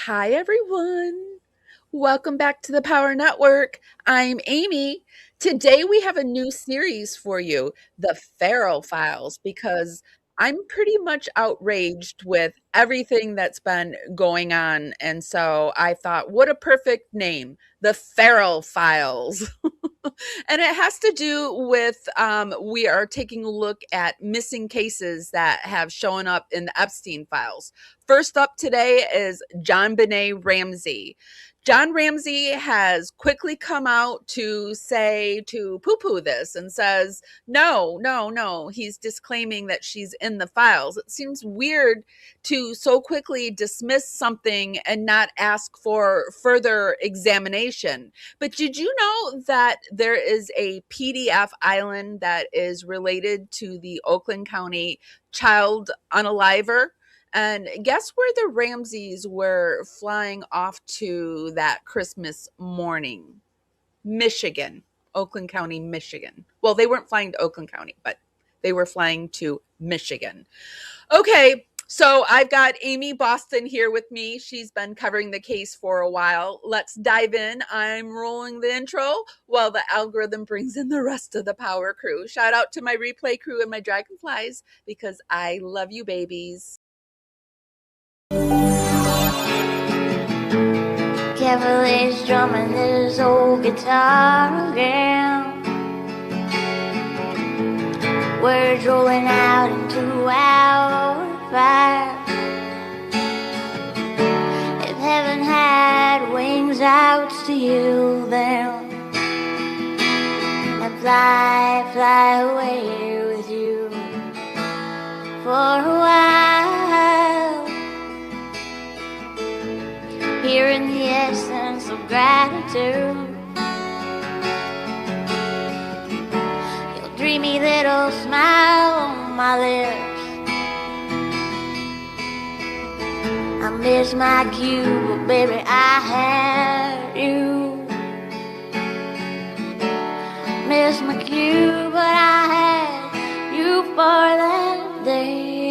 Hi, everyone. Welcome back to the Power Network. I'm Amy. Today we have a new series for you, The Feral Files, because I'm pretty much outraged with everything that's been going on. And so I thought, what a perfect name, The Feral Files. And it has to do with we are taking a look at missing cases that have shown up in the Epstein files. First up today is JonBenet Ramsey. John Ramsey has quickly come out to poo-poo this and says, no, no, no. He's disclaiming that she's in the files. It seems weird to so quickly dismiss something and not ask for further examination. But did you know that there is a PDF island that is related to the Oakland County child unaliver? And guess where the Ramseys were flying off to that Christmas morning? Michigan, Oakland County, Michigan. Well, they weren't flying to Oakland County, but they were flying to Michigan. Okay, so I've got Amy Boston here with me. She's been covering the case for a while. Let's dive in. I'm rolling the intro while the algorithm brings in the rest of the power crew. Shout out to my replay crew and my dragonflies because I love you, babies. Cavalier's drumming his old guitar again. Words rolling out into our fire. If heaven had wings, I would steal them and fly away with you for a while. Hearing the essence of gratitude, your dreamy little smile on my lips. I miss my cue, but baby, I had you. Miss my cue, but I had you for that day.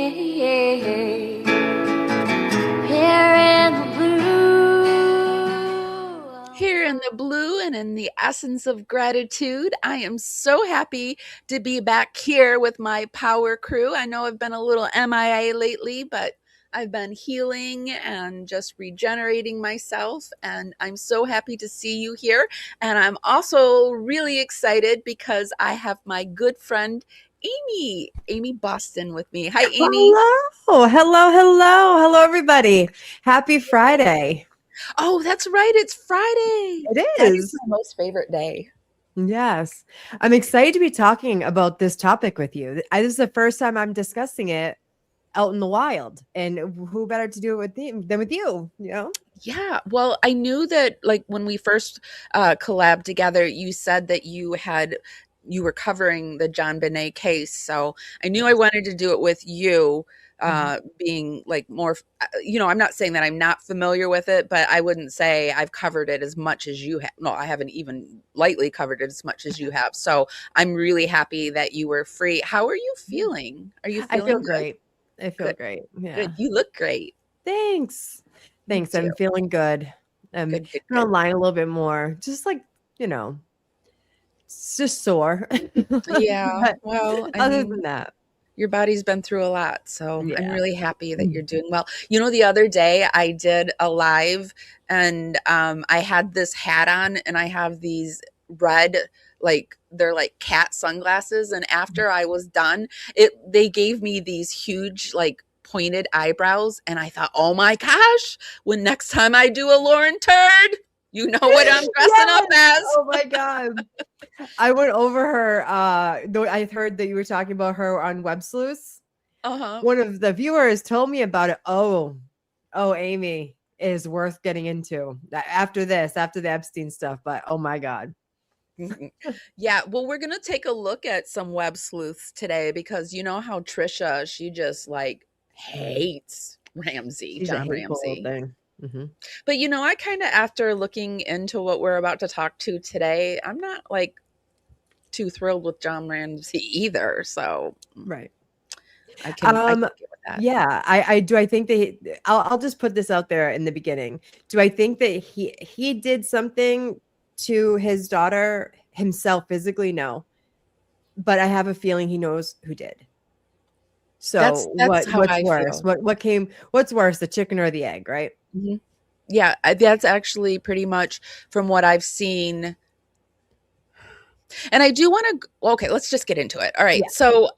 Here in the blue and in the essence of gratitude, I am so happy to be back here with my power crew. I know I've been a little MIA lately, but I've been healing and just regenerating myself, and I'm so happy to see you here. And I'm also really excited because I have my good friend Amy Boston with me. Hi, Amy. Hello, everybody. Happy Friday. Oh, that's right. It's Friday. It Friday's is. my most favorite day. Yes. I'm excited to be talking about this topic with you. This is the first time I'm discussing it out in the wild. And who better to do it with than with you, Yeah. Well, I knew that like when we first collabed together, you said that you were covering the JonBenet case. So I knew I wanted to do it with you, being like more, I'm not saying that I'm not familiar with it, but I wouldn't say I've covered it as much as you have. No, I haven't even lightly covered it as much as you have. So I'm really happy that you were free. How are you feeling? Are you I feeling feel good? great. I feel Good. great. Yeah. Good. You look great. Thanks. Me Thanks. too. I'm feeling good. Good, good, Been good. online a little bit more. Just like, it's just sore. Yeah. But Well, I other mean, than that, your body's been through a lot, so I'm yeah. really happy that you're doing well. The other day I did a live and I had this hat on and I have these red, like they're like cat sunglasses. And after I was done, they gave me these huge, like pointed eyebrows. And I thought, oh my gosh, when next time I do a Lauren turd, you know what I'm dressing up as. Oh my God. I went over her. Though I heard that you were talking about her on Web Sleuths. Uh-huh. One of the viewers told me about it. Oh, Amy is worth getting into after the Epstein stuff. But oh my God. Yeah, well, we're gonna take a look at some web sleuths today because you know how Trisha, she just like hates Ramsey, She's a John hateful little Ramsey. thing. Mm-hmm. But I kind of, after looking into what we're about to talk to today, I'm not like too thrilled with John Ramsey either. So Right. I Um, can get with that. yeah, I do. I think I'll just put this out there in the beginning. Do I think that he did something to his daughter himself physically? No, but I have a feeling he knows who did. So That's how what's I worse? feel. What's worse, the chicken or the egg, right? Mhm. Yeah, that's actually pretty much from what I've seen. And I do wanna okay, let's just get into it. All right. Yeah. So,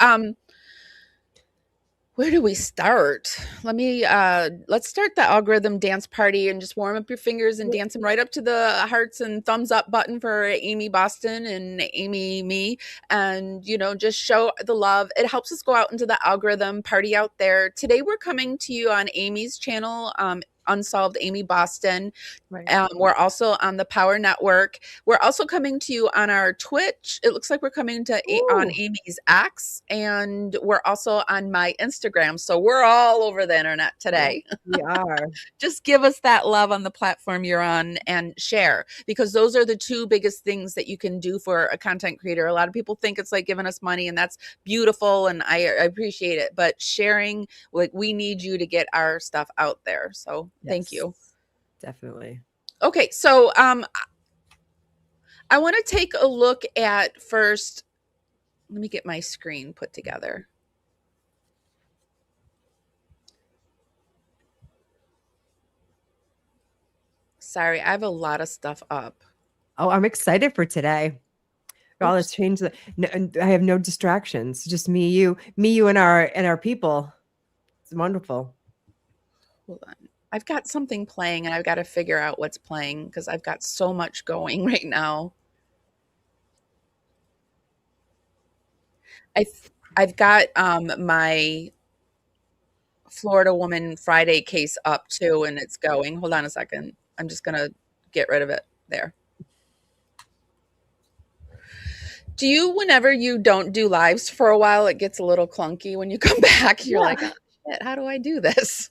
where do we start? Let's start the algorithm dance party and just warm up your fingers and dance them right up to the hearts and thumbs up button for Amy Boston and Amy me. And, just show the love. It helps us go out into the algorithm party out there. Today we're coming to you on Amy's channel, Unsolved Amy Boston. Right. We're also on the Power Network. We're also coming to you on our Twitch. It looks like we're coming to on Ooh, Amy's X, and we're also on my Instagram. So we're all over the internet yes, today. we are. Just give us that love on the platform you're on and share, because those are the two biggest things that you can do for a content creator. A lot of people think it's like giving us money, and that's beautiful, and I appreciate it. But sharing, like, we need you to get our stuff out there. So thank Yes, you. definitely. Okay, so I want to take a look at first. Let me get my screen put together. Sorry, I have a lot of stuff up. Oh, I'm excited for today. Oh, let's Oops, change the. No, and I have no distractions. Just me, you, and our people. It's wonderful. hold on. I've got something playing and I've got to figure out what's playing because I've got so much going right now. I I've got my Florida Woman Friday case up too, and it's going. Hold on a second. I'm just gonna get rid of it there. Do you, whenever you don't do lives for a while, it gets a little clunky when you come back? You're like, Yeah. oh shit, how do I do this?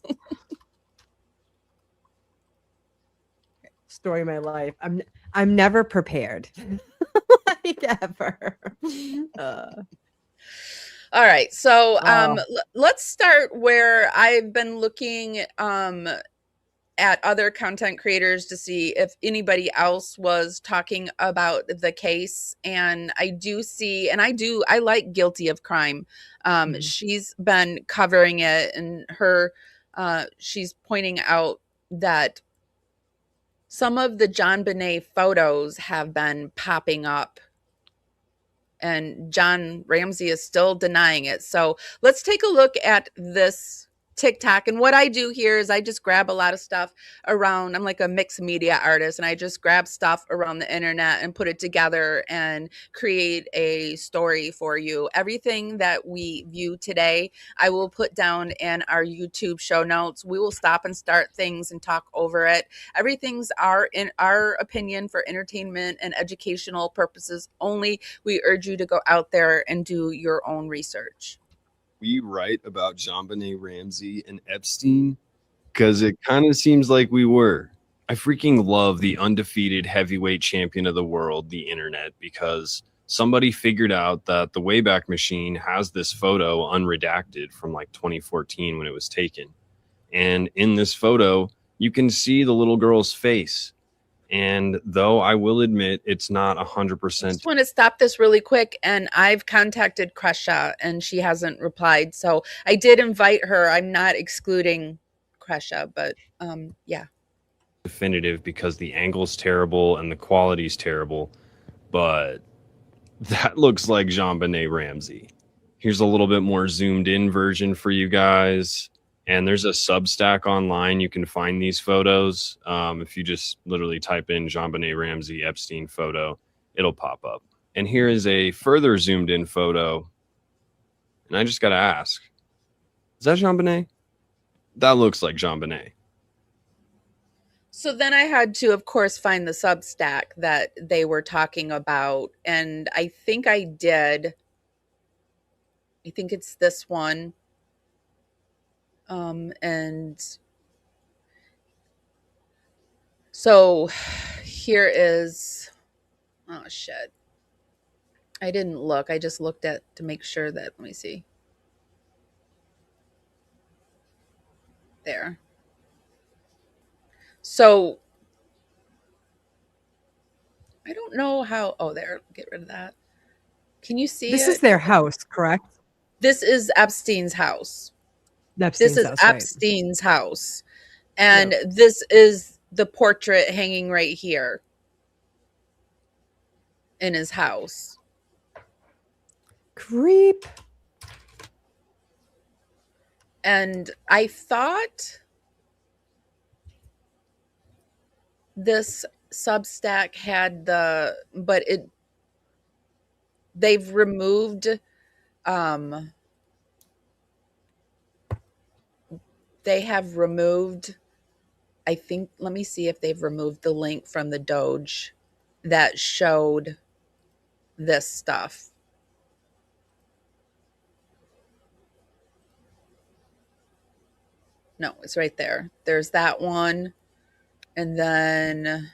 Story of my life. I'm never prepared. Like ever. Uh, All right. So oh, let's start where I've been looking at other content creators to see if anybody else was talking about the case. And I do see, and I like Guilty of Crime. mhm. She's been covering it, and she's pointing out that some of the JonBenet photos have been popping up, and John Ramsey is still denying it. So let's take a look at this TikTok. And what I do here is I just grab a lot of stuff around. I'm like a mixed media artist, and I just grab stuff around the internet and put it together and create a story for you. Everything that we view today, I will put down in our YouTube show notes. We will stop and start things and talk over it. Everything's in our opinion for entertainment and educational purposes only. We urge you to go out there and do your own research. We write about JonBenet Ramsey and Epstein? Because it kind of seems like we were. I freaking love the undefeated heavyweight champion of the world, the internet, because somebody figured out that the Wayback Machine has this photo unredacted from like 2014 when it was taken. And in this photo, you can see the little girl's face. And though I will admit it's not I 100%. just want to stop this really quick. And I've contacted Kresha and she hasn't replied. So I did invite her. I'm not excluding Kresha, but yeah. Definitive because the angle's terrible and the quality's terrible, but that looks like JonBenet Ramsey. Here's a little bit more zoomed in version for you guys. And there's a Substack online. You can find these photos. If you just literally type in JonBenet Ramsey Epstein photo, it'll pop up. And here is a further zoomed in photo. And I just got to ask, is that JonBenet? That looks like JonBenet. So then I had to, of course, find the Substack that they were talking about. And I think I did. I think it's this one. And so here is, oh shit. I didn't look. I just looked at to make sure that, let me see. there. So I don't know how. Oh, there. Get rid of that. Can you see This is it? their house, correct? This is Epstein's house. This Epstein's is house, right? Epstein's house. Yeah. And this is the portrait hanging right here in his house. Creep. And I thought this Substack had but they've removed, they have removed, I think, let me see if they've removed the link from the Doge that showed this stuff. No, it's right there. There's that one. And then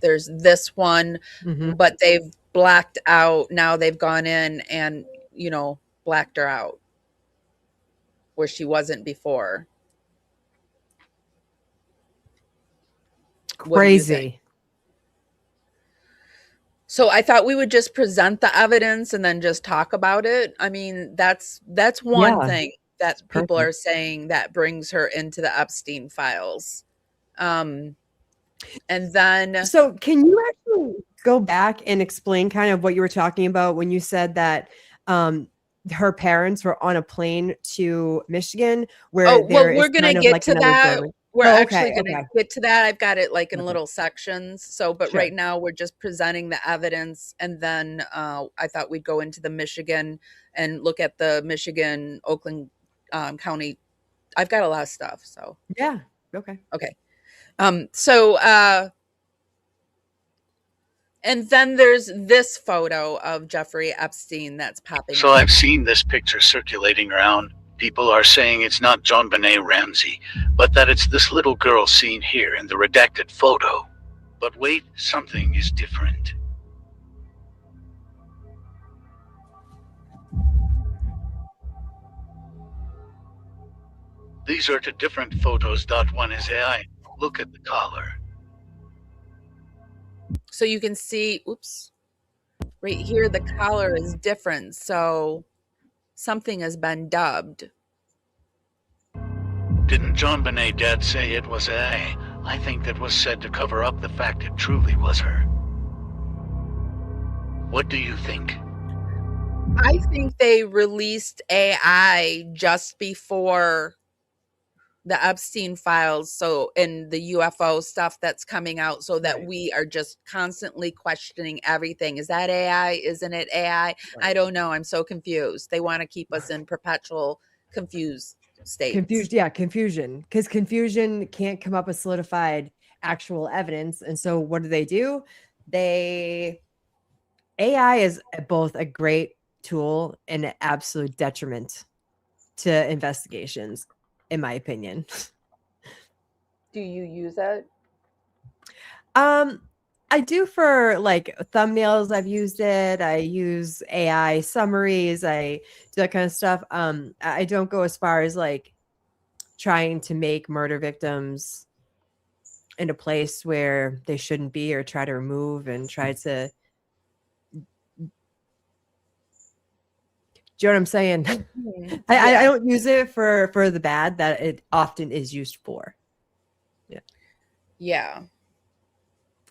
there's this one, but they've blacked out. Now they've gone in and, blacked her out where she wasn't before. What do you think? Crazy. So I thought we would just present the evidence and then just talk about it. I mean, that's one thing that people are saying that brings her into the Epstein files. And then, so can you actually go back and explain kind of what you were talking about when you said that her parents were on a plane to Michigan where we're going to get to that. We're actually going to get to that. I've got it like in little sections. So, but right now we're just presenting the evidence. And then I thought we'd go into the Michigan and look at the Michigan, Oakland County. I've got a lot of stuff. So, yeah. Okay. And then there's this photo of Jeffrey Epstein that's popping So up. I've seen this picture circulating around. People are saying it's not JonBenet Ramsey, but that it's this little girl seen here in the redacted photo. But wait, something is different. These are two different photos. One is AI. Look at the collar. So you can see, oops, right here, the collar is different. So something has been dubbed. Didn't JonBenet dad say it was AI? I think that was said to cover up the fact it truly was her. What do you think? I think they released AI just before the Epstein files, so in the UFO stuff that's coming out, so that we are just constantly questioning everything. Is that AI? Isn't it AI? I don't know. I'm so confused. They want to keep us in perpetual confused states. Confusion. Because confusion can't come up with solidified actual evidence. And so what do? AI is both a great tool and an absolute detriment to investigations, in my opinion. Do you use it? I do for like thumbnails. I've used it. I use AI summaries. I do that kind of stuff. I don't go as far as like trying to make murder victims in a place where they shouldn't be, or try to remove and try to. Do you know what I'm saying? I don't use it for the bad that it often is used for. Yeah.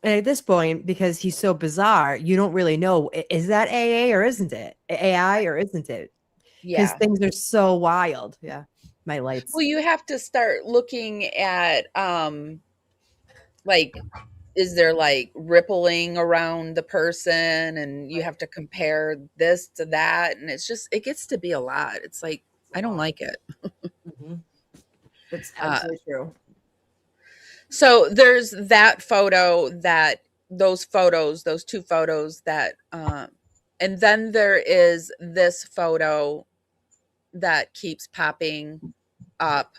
And at this point, because he's so bizarre, you don't really know, is that AA or isn't it? AI or isn't it? Because things are so wild. Yeah. My lights. Well, you have to start looking at like, is there like rippling around the person, and you have to compare this to that, and it gets to be a lot. It's like, I don't like it. That's absolutely true. So there's that photo, those two photos that, and then there is this photo that keeps popping up.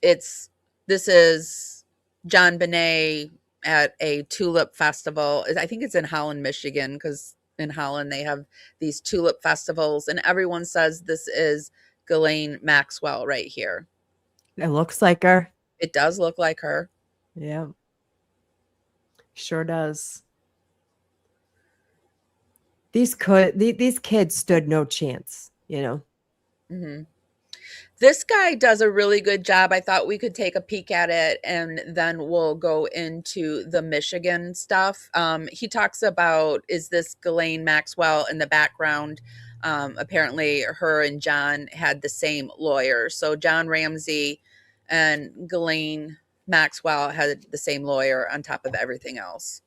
This is JonBenet at a tulip festival. I think it's in Holland, Michigan, because in Holland they have these tulip festivals, and everyone says this is Ghislaine Maxwell right here. It looks like her. It does look like her. Yeah. Sure does. These kids stood no chance, you know. Mm-hmm. This guy does a really good job. I thought we could take a peek at it and then we'll go into the Michigan stuff. He talks about, is this Ghislaine Maxwell in the background? Apparently her and John had the same lawyer. So John Ramsey and Ghislaine Maxwell had the same lawyer on top of everything else.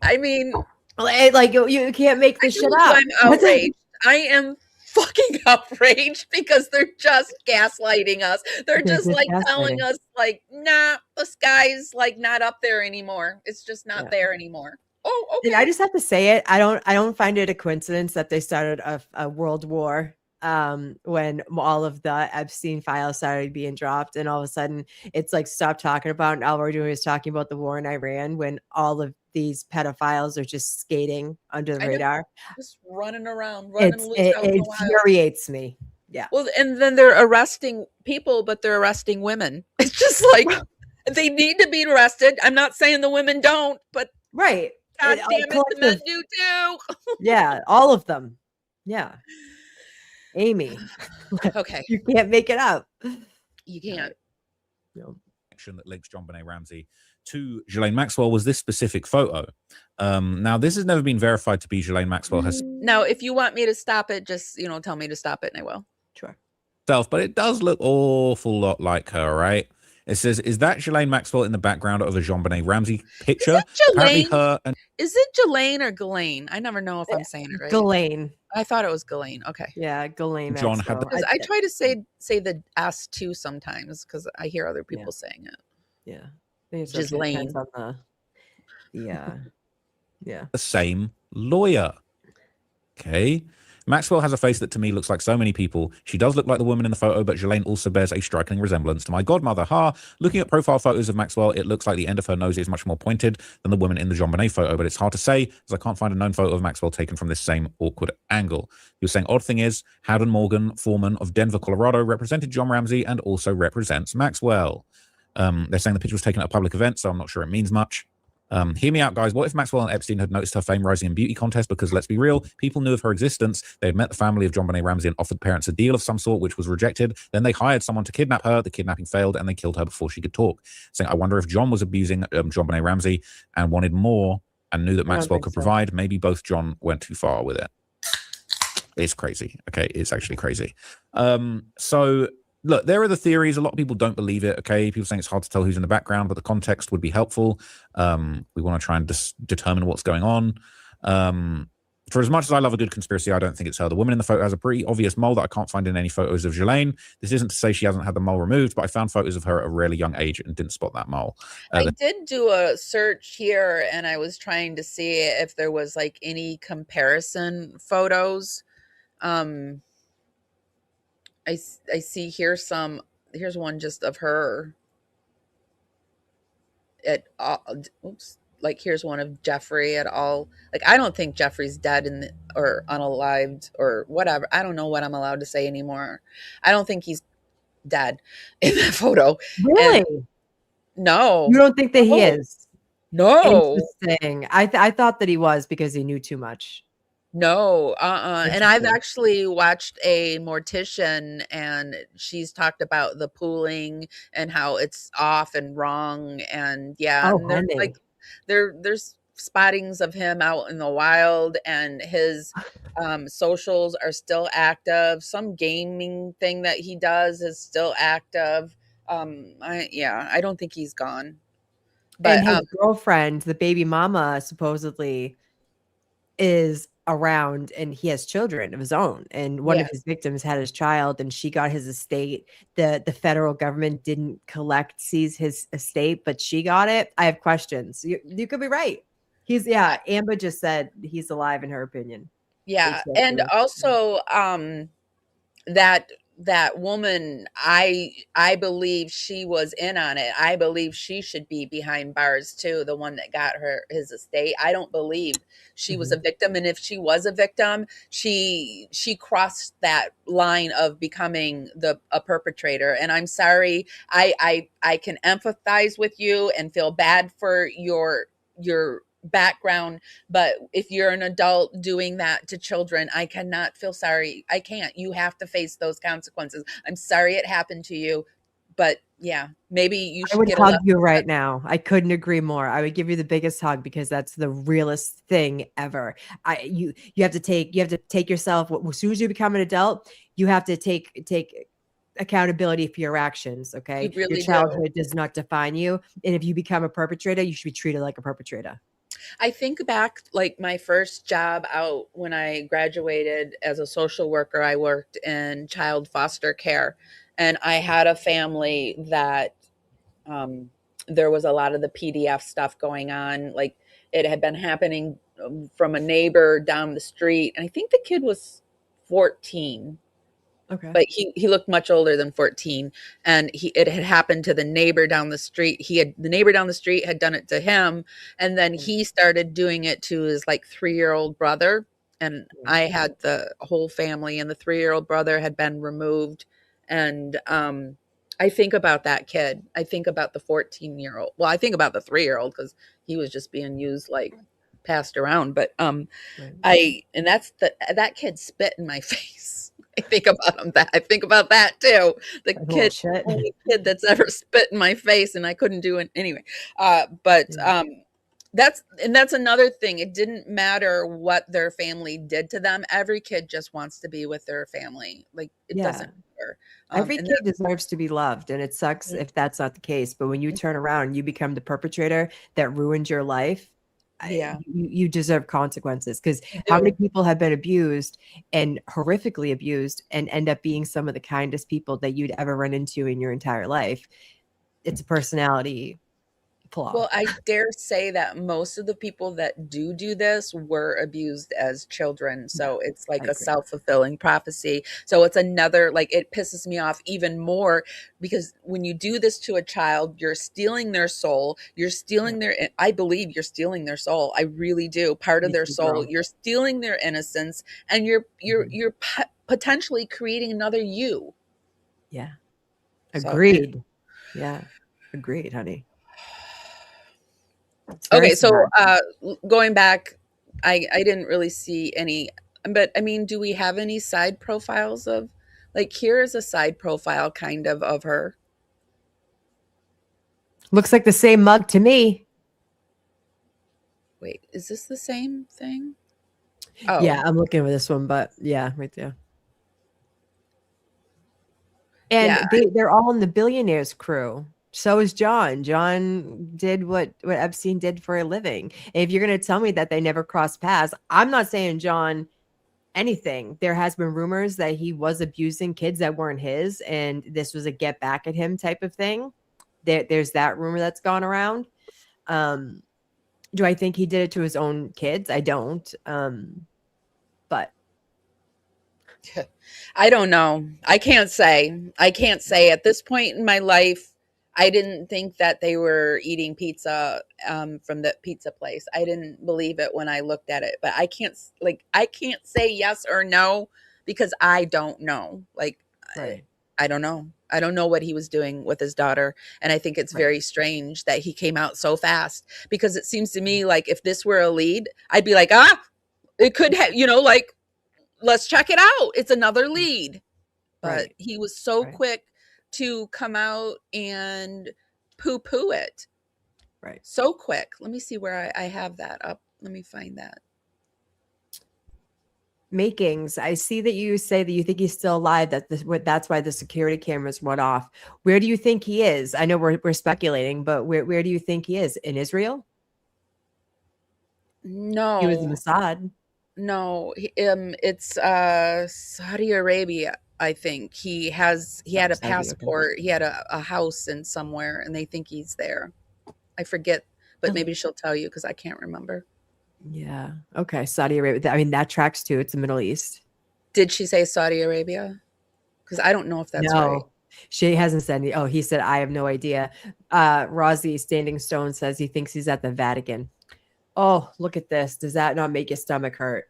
I mean, like you can't make this shit up. I'm outraged. I am fucking outraged because they're just gaslighting us. They're just like telling us like, nah, the sky's like not up there anymore. It's just not there anymore. Oh, okay. And I just have to say it. I don't find it a coincidence that they started a world war when all of the Epstein files started being dropped, and all of a sudden it's like stop talking about it, and all we're doing is talking about the war in Iran when all of these pedophiles are just skating under the radar, just running around, running loose. It infuriates me. Yeah. Well, and then they're arresting people, but they're arresting women. It's just like they need to be arrested. I'm not saying the women don't, but right. God damn it, the men do too. Yeah, all of them. Yeah. Amy. Okay. You can't make it up. You can't. No. That links JonBenet Ramsey to Ghislaine Maxwell was this specific photo. Now, this has never been verified to be Ghislaine Maxwell herself. Now, if you want me to stop it, just, tell me to stop it and I will. Sure. But it does look awful lot like her, right? It says, is that Ghislaine Maxwell in the background of a JonBenet Ramsey picture? Apparently her and is it Ghislaine or Ghislaine? I never know if I'm saying it right. Ghislaine. I thought it was Ghislaine. Okay. Yeah, Ghislaine. John had because I try to say the S too sometimes because I hear other people saying it. Yeah. Ghislaine. Yeah. The same lawyer. Okay. Maxwell has a face that to me looks like so many people. She does look like the woman in the photo, but Ghislaine also bears a striking resemblance to my godmother. Looking at profile photos of Maxwell, it looks like the end of her nose is much more pointed than the woman in the JonBenet photo, but it's hard to say as I can't find a known photo of Maxwell taken from this same awkward angle. You're saying odd thing is, Howden Morgan, foreman of Denver, Colorado, represented John Ramsey and also represents Maxwell. They're saying the picture was taken at a public event, so I'm not sure it means much. Hear me out, guys. What if Maxwell and Epstein had noticed her fame rising in beauty contests? Because let's be real, people knew of her existence. They had met the family of JonBenet Ramsey and offered parents a deal of some sort, which was rejected. Then they hired someone to kidnap her. The kidnapping failed, and they killed her before she could talk. Saying, I wonder if John was abusing JonBenet Ramsey and wanted more and knew that Maxwell could provide. Maybe both John went too far with it. It's crazy. Okay, it's actually crazy. So look, there are the theories. A lot of people don't believe it. Okay, people saying it's hard to tell who's in the background, but the context would be helpful. We want to try and determine what's going on. For as much as I love a good conspiracy, I don't think it's her. The woman in the photo has a pretty obvious mole that I can't find in any photos of Ghislaine. This isn't to say she hasn't had the mole removed, but I found photos of her at a really young age and didn't spot that mole. I did do a search here, and I was trying to see if there was like any comparison photos. I see here's one just of her at all. Oops. Like here's one of Jeffrey at all. Like I don't think Jeffrey's dead or unalived or whatever. I don't know what I'm allowed to say anymore. I don't think he's dead in that photo. Really? And no. You don't think that he is? No. Interesting. I thought that he was because he knew too much. No, and I've actually watched a mortician and she's talked about the pooling and how it's off and wrong. And and there's spottings of him out in the wild and his socials are still active. Some gaming thing that he does is still active. I don't think he's gone. But and his girlfriend, the baby mama, supposedly is around and he has children of his own, and one of his victims had his child and she got his estate. The federal government didn't seize his estate, but she got it. I have questions. You could be right. Amber just said he's alive in her opinion. And also that that woman, I believe she was in on it. I believe she should be behind bars too, the one that got his estate. I don't believe she was a victim, and if she was a victim, she crossed that line of becoming a perpetrator. And I'm sorry, I can empathize with you and feel bad for your background, but if you're an adult doing that to children, I cannot feel sorry. I can't. You have to face those consequences. I'm sorry it happened to you, but yeah, maybe you I should would get a hug lesson. you right now. I couldn't agree more. I would give you the biggest hug because that's the realest thing ever. You have to take yourself as soon as you become an adult, you have to take accountability for your actions, You okay? Your really do. childhood does not define you, and if you become a perpetrator, you should be treated like a perpetrator. I think back, like my first job out when I graduated as a social worker, I worked in child foster care, and I had a family that um, there was a lot of the PDF stuff going on. Like it had been happening from a neighbor down the street, and I think the kid was 14, Okay. but he looked much older than 14, and it had happened to the neighbor down the street. The neighbor down the street had done it to him, and then he started doing it to his like 3-year-old brother. And I had the whole family, and the 3-year-old brother had been removed. And I think about that kid. I think about the 14-year-old. Well, I think about the 3-year-old because he was just being used, like passed around. But and that kid spit in my face. I think about that. I think about that too. The kid, Bullshit. only kid that's ever spit in my face, and I couldn't do it anyway. But that's another thing. It didn't matter what their family did to them. Every kid just wants to be with their family. Like it doesn't matter. Every And kid deserves to be loved, and it sucks if that's not the case. But when you turn around and you become the perpetrator that ruined your life, yeah, you deserve consequences. Because you how many do. people have been abused and horrifically abused and end up being some of the kindest people that you'd ever run into in your entire life? It's a personality flaw. Well, I dare say that most of the people that do this were abused as children. So it's like I a agree. self-fulfilling prophecy. So it's another, like, it pisses me off even more because when you do this to a child, you're stealing their soul. You're stealing I believe you're stealing their soul. I really do. Part of Me their too, soul. girl. You're stealing their innocence, and you're potentially creating another you. Yeah. So, Agreed. Yeah. Agreed, honey. It's very okay, so sad. going back, I didn't really see any, but I mean, do we have any side profiles of, like, here is a side profile kind of her. Looks like the same mug to me. Wait, is this the same thing? Yeah, Oh, I'm looking at this one, but yeah, right there. And yeah, they're all in the billionaires crew. So is John. John did what Epstein did for a living. And if you're going to tell me that they never crossed paths, I'm not saying John anything. There has been rumors that he was abusing kids that weren't his, and this was a get back at him type of thing. There's that rumor that's gone around. Do I think he did it to his own kids? I don't. But I don't know. I can't say. I can't say at this point in my life. I didn't think that they were eating pizza from the pizza place. I didn't believe it when I looked at it, but I can't say yes or no because I don't know. Like right, I don't know. I don't know what he was doing with his daughter, and I think it's right. very strange that he came out so fast because it seems to me like if this were a lead, I'd be like, it could have, like, let's check it out. It's another lead. But Right. he was so Right. quick to come out and poo poo it. Right. So quick. Let me see where I have that up. Let me find that. Makings. I see that you say that you think he's still alive. That's why the security cameras went off. Where do you think he is? I know we're speculating, but where do you think he is? In Israel? He was in No, Mossad. no. It's Saudi Arabia. I think he had a Saudi, okay. passport. He had a house in somewhere, and they think he's there. I forget, but maybe she'll tell you because I can't remember. Yeah. Okay. Saudi Arabia. I mean, that tracks too. It's the Middle East. Did she say Saudi Arabia? Because I don't know if that's right. No, she hasn't said any. Oh, he said, I have no idea. Rozzy Standing Stone says he thinks he's at the Vatican. Oh, look at this. Does that not make your stomach hurt?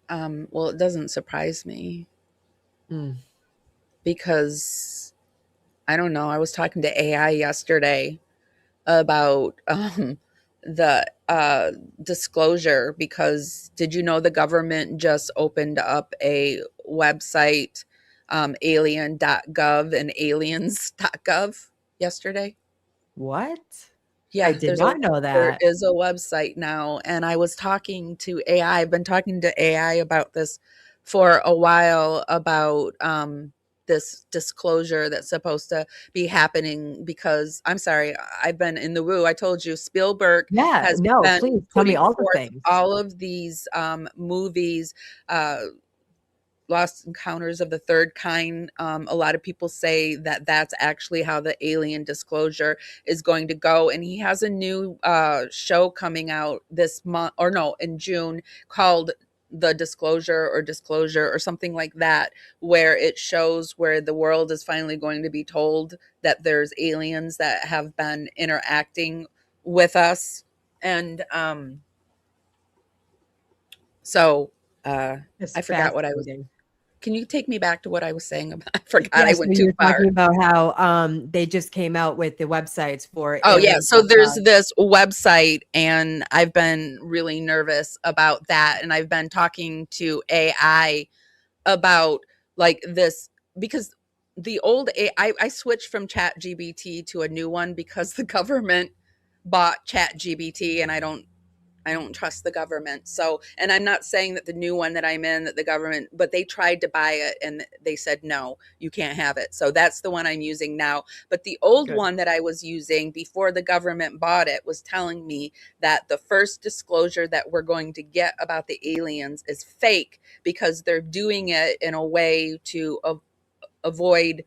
Well, it doesn't surprise me because I don't know. I was talking to AI yesterday about the disclosure because did you know the government just opened up a website, alien.gov and aliens.gov yesterday? What? I Yeah, did not know there that. is a website now, and I was talking to AI. I've been talking to AI about this for a while about this disclosure that's supposed to be happening because I'm sorry, I've been in the woo. I told you Spielberg Yeah, has no, been please tell me putting all the forth things. all of these movies, Lost Encounters of the Third Kind. A lot of people say that that's actually how the alien disclosure is going to go. And he has a new show coming out this month, or no, in June, called The Disclosure or something like that, where it shows where the world is finally going to be told that there's aliens that have been interacting with us. And so It's I forgot what I was. fascinating. Can you take me back to what I was saying about? I forgot. Yeah, I so went you too were far. talking about how they just came out with the websites for Oh yeah, so there's aliens.gov. this website and I've been really nervous about that and I've been talking to AI about like this because the old I switched from Chat GBT to a new one because the government bought Chat GBT and I don't trust the government. So, and I'm not saying that the new one that I'm in, that the government, but they tried to buy it and they said, no, you can't have it. So that's the one I'm using now. But the old Good. one that I was using before the government bought it was telling me that the first disclosure that we're going to get about the aliens is fake because they're doing it in a way to avoid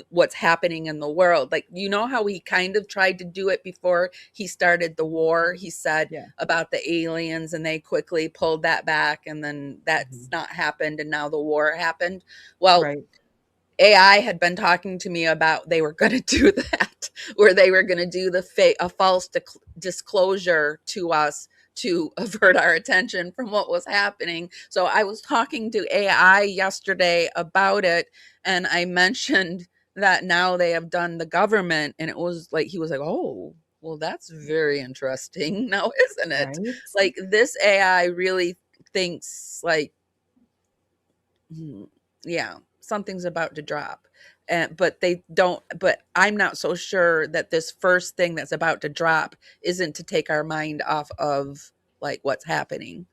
what's happening in the world. Like, you know how he kind of tried to do it before he started the war? He said Yeah. about the aliens and they quickly pulled that back and then that's not happened and now the war happened. Well, Right. AI had been talking to me about they were going to do that, where they were going to do a false disclosure to us to avert our attention from what was happening. So I was talking to AI yesterday about it, and I mentioned that now they have done the government, and it was like he was like, "Oh, well, that's very interesting, now isn't it?" Right. Like this AI really thinks like yeah, something's about to drop. And but they don't but I'm not so sure that this first thing that's about to drop isn't to take our mind off of like what's happening.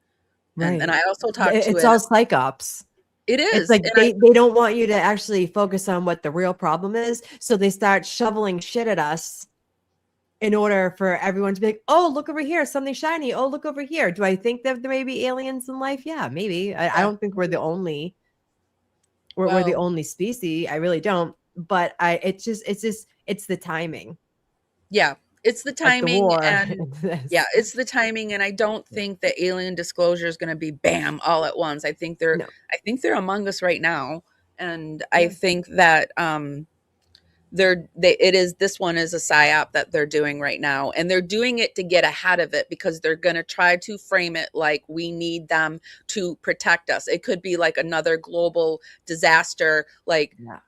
And Right. I also talked to It's it. all psych ops. It It's is. like And I they don't want you to actually focus on what the real problem is. So they start shoveling shit at us in order for everyone to be like, oh, look over here, something shiny. Oh, look over here. Do I think that there may be aliens in life? Yeah, maybe. I yeah, don't think we're the well, only species. I really don't. But it's the timing. yeah, it's the Like the timing war. and yeah, This. it's the timing and I don't Yeah. think that alien disclosure is going to be bam all at once. No. I think they're among us right now and I Yeah. think that it is this one is a psyop that they're doing right now and they're doing it to get ahead of it because they're going to try to frame it like we need them to protect us. It could be like another global disaster Yeah.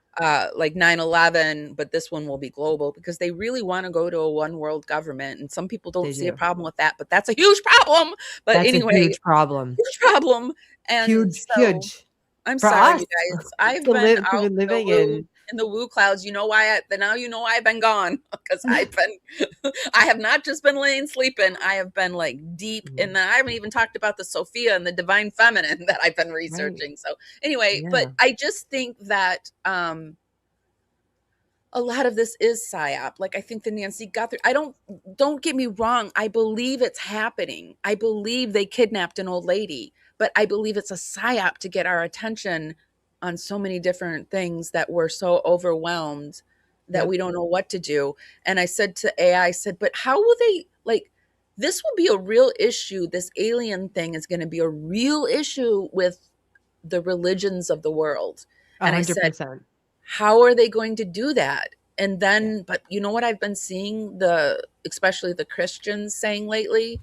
like 9/11, but this one will be global because they really want to go to a one world government and some people don't They see a do. problem with that, but that's a huge problem. But That's a anyway, huge problem. huge problem. And Huge, so huge I'm for sorry, us you guys. I've to been live to out be living in. in the woo clouds. You know why? Now you know why I've been gone because I've been. I have not just been laying sleeping. I have been like deep in the. I haven't even talked about the Sophia and the divine feminine that I've been Right. researching. So anyway, but Yeah. I just think that a lot of this is psyop. Like I think the Nancy Guthrie. Don't get me wrong. I believe it's happening. I believe they kidnapped an old lady, but I believe it's a psyop to get our attention on so many different things that we're so overwhelmed that Yep. we don't know what to do. And I said to AI, I said, but how will they like? This will be a real issue. This alien thing is going to be a real issue with the religions of the world And I said, 100%. how are they going to do that? And then, but you know what I've been seeing, especially the Christians saying lately,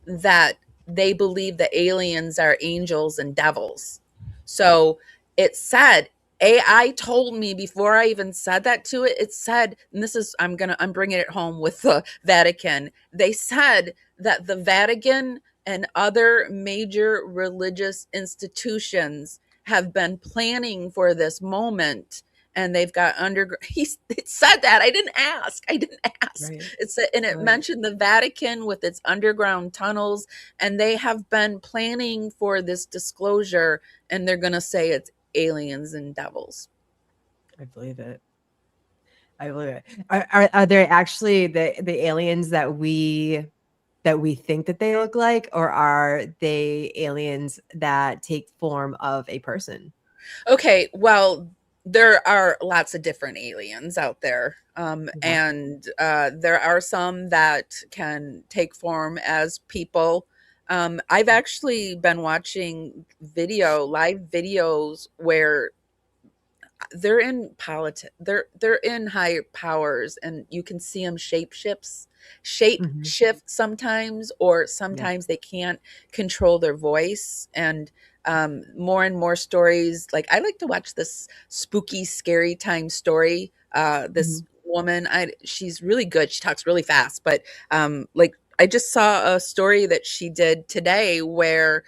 that they believe the aliens are angels and devils. So it said, AI told me before I even said that to it, it said, and this is, I'm bringing it home with the Vatican. They said that the Vatican and other major religious institutions have been planning for this moment, and they've got it said that. I didn't ask. Right. It said, and it Right. mentioned the Vatican with its underground tunnels, and they have been planning for this disclosure, and they're going to say it's aliens and devils. I believe it. I believe it. Are there actually the aliens that we think that they look like, or are they aliens that take form of a person? Okay, well, there are lots of different aliens out there. Yeah. And there are some that can take form as people. I've actually been watching live videos where they're in politics. They're in higher powers, and you can see them shape Mhm. shift sometimes, or Yeah. sometimes they can't control their voice. And more and more stories. Like, I like to watch this spooky, scary time story. This Mhm. woman, she's really good. She talks really fast, but like, I just saw a story that she did today where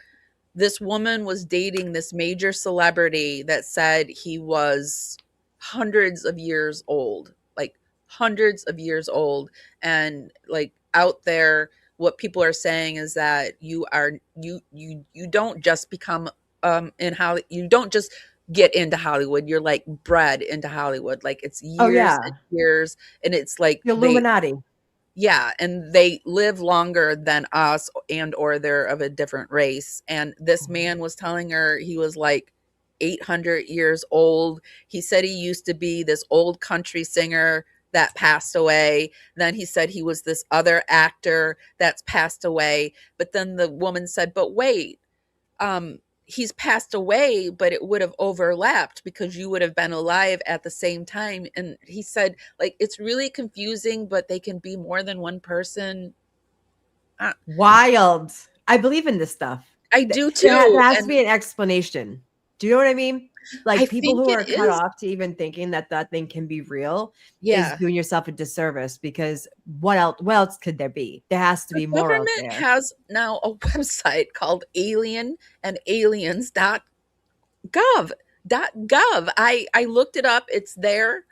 this woman was dating this major celebrity that said he was hundreds of years old, like hundreds of years old. And like, out there, what people are saying is that you don't just become in Hollywood. You don't just get into Hollywood. You're like bred into Hollywood. Like, it's Oh years yeah, and years, and it's like the Illuminati. yeah, and they live longer than us, and or they're of a different race. And this man was telling her he was like 800 years old. He said he used to be this old country singer that passed away. Then he said he was this other actor that's passed away. But then the woman said, but wait, he's passed away, but it would have overlapped because you would have been alive at the same time. And he said, like, it's really confusing, but they can be more than one person. Wild. I believe in this stuff. I do There too. has to And be an explanation. Do you know what I mean? I Like, people think who it are cut is. off to even thinking that that thing can be real is Yeah. doing yourself a disservice, because what else could there be? There has to The be more out government there. has now a website called aliens.gov. I looked it up. It's there.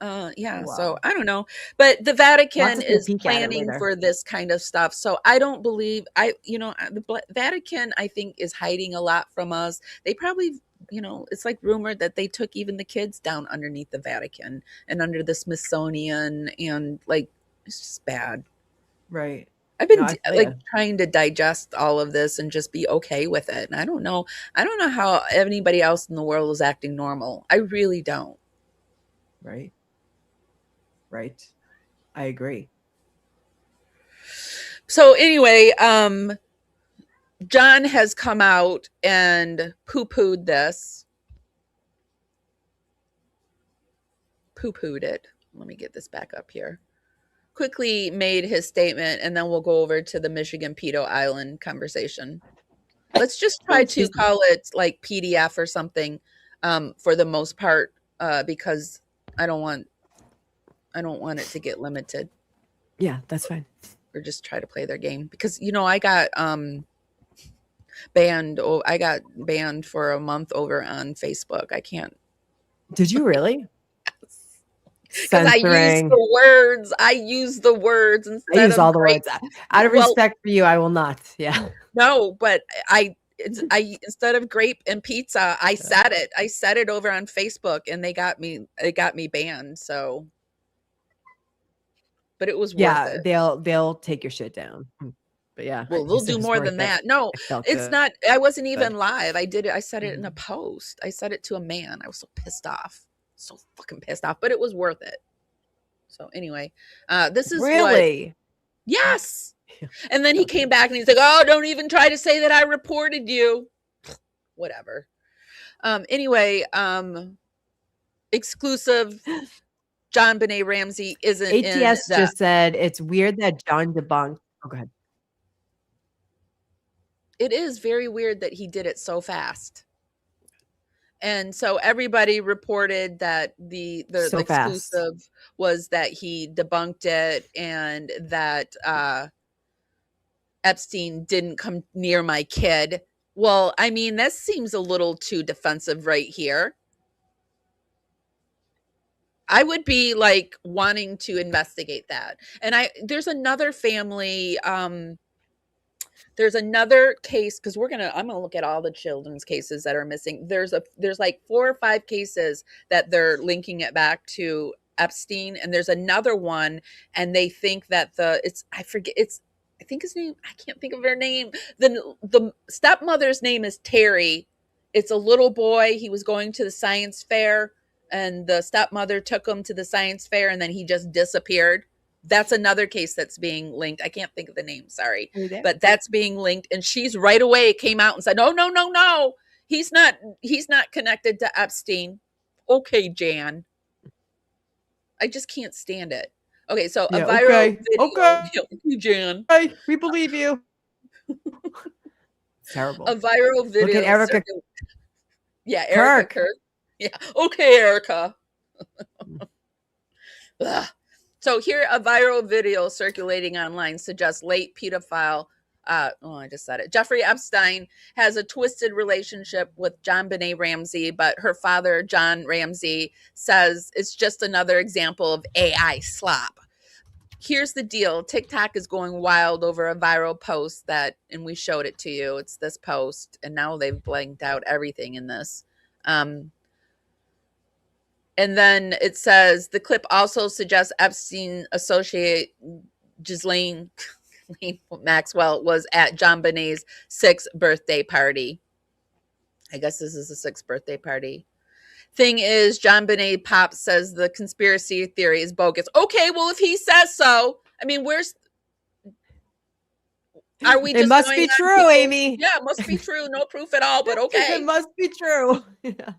Yeah, so Wow. I don't know. But the I'll have Vatican to take a is peek at it planning later. for this kind of stuff. So I don't believe the Vatican, I think, is hiding a lot from us. They probably, it's like rumored that they took even the kids down underneath the Vatican and under the Smithsonian, and like, it's just bad. Right. I've No, been I feel like you. trying to digest all of this and just be okay with it. And I don't know. I don't know how anybody else in the world is acting normal. I really don't. Right. Right. I agree. So anyway, John has come out and poo-pooed this. Poo-pooed it. Let me get this back up here. Quickly made his statement, and then we'll go over to the Michigan Pedo Island conversation. Let's just Oh, try to excuse me. call it like PDF or something, for the most part, because I don't want it to get limited, Yeah, that's fine. or just try to play their game, because I got banned. Oh, I got banned for a month over on Facebook. I can't, Did you really? because I use Censoring. the words I instead use of all the great. words. Out of Well, respect for you, I will not. Yeah. no, but I instead of grape and pizza, I said it over on Facebook, and it got me banned. So, but it was worth Yeah, it. they'll take your shit down. But yeah, Well, you they'll said do it was more worth than it. that. No, It felt it's good. not. I wasn't even live. I did it. I said it in a Mhm. post. I said it to a man. I was so pissed off. So fucking pissed off, but it was worth it. So anyway, this is what. Really? Yes. And then he came back and he's like, "Oh, don't even try to say that I reported you." Whatever. Anyway, exclusive JonBenet Ramsey isn't in ATS the. just said it's weird that John debunked. Oh, go ahead. It is very weird that he did it so fast. And so everybody reported that the So fast. exclusive was that he debunked it and that Epstein didn't come near my kid. Well, I mean, that seems a little too defensive right here. I would be like wanting to investigate that. And there's another family, there's another case because I'm gonna look at all the children's cases that are missing. There's like 4 or 5 cases that they're linking it back to Epstein, and there's another one, and they think that I think his name, I can't think of her name. The stepmother's name is Terry. It's a little boy. He was going to the science fair, and the stepmother took him to the science fair, and then he just disappeared. That's another case that's being linked. I can't think of the name, sorry. But that's being linked. And she's right away came out and said, no, no, no, no. He's not connected to Epstein. Okay, Jan. I just can't stand it. Okay, so a viral video. Okay, Jan. we believe you. It's terrible. A viral video. Look at Erica. Yeah, Erica Kirk. Yeah. Okay, Erica. So here, a viral video circulating online suggests late pedophile, I just said it, Jeffrey Epstein has a twisted relationship with JonBenet Ramsey, but her father, John Ramsey, says it's just another example of AI slop. Here's the deal. TikTok is going wild over a viral post and we showed it to you. It's this post, and now they've blanked out everything in this. And then it says the clip also suggests Epstein associate Ghislaine Maxwell was at JonBenet's 6th birthday party. I guess this is the 6th birthday party. Thing is, JonBenet Pop says the conspiracy theory is bogus. Okay, well, if he says so, I mean, are we just it must be true, people? Amy. Yeah, it must be true. No proof at all, but okay. It must be true. Yeah.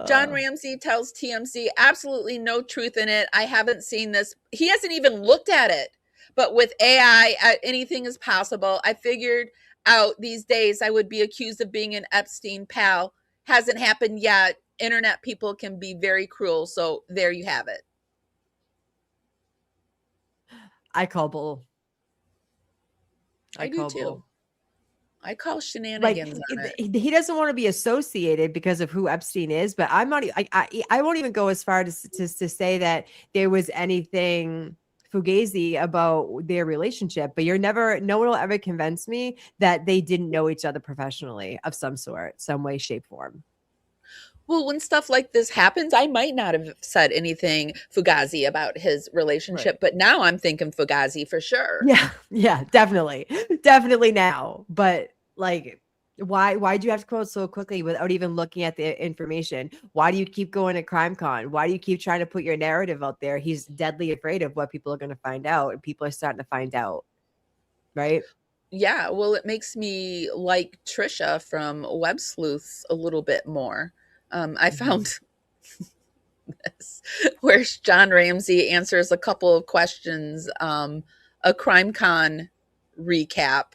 John Ramsey tells TMZ absolutely no truth in it. I haven't seen this. He hasn't even looked at it. But with AI, anything is possible. I figured out these days I would be accused of being an Epstein pal. Hasn't happened yet. Internet people can be very cruel. So there you have it. I call bull. I do too. I call shenanigans on it. He doesn't want to be associated because of who Epstein is, but I'm not. I won't even go as far to say that there was anything fugazi about their relationship. But no one will ever convince me that they didn't know each other professionally of some sort, some way, shape, form. Well, when stuff like this happens, I might not have said anything fugazi about his relationship, but now I'm thinking fugazi for sure. Yeah, definitely now. But like, why do you have to quote so quickly without even looking at the information? Why do you keep going to CrimeCon? Why do you keep trying to put your narrative out there? He's deadly afraid of what people are going to find out, and people are starting to find out, right? Yeah, well, it makes me like Trisha from Web Sleuths a little bit more. I found this where John Ramsey answers a couple of questions, a CrimeCon recap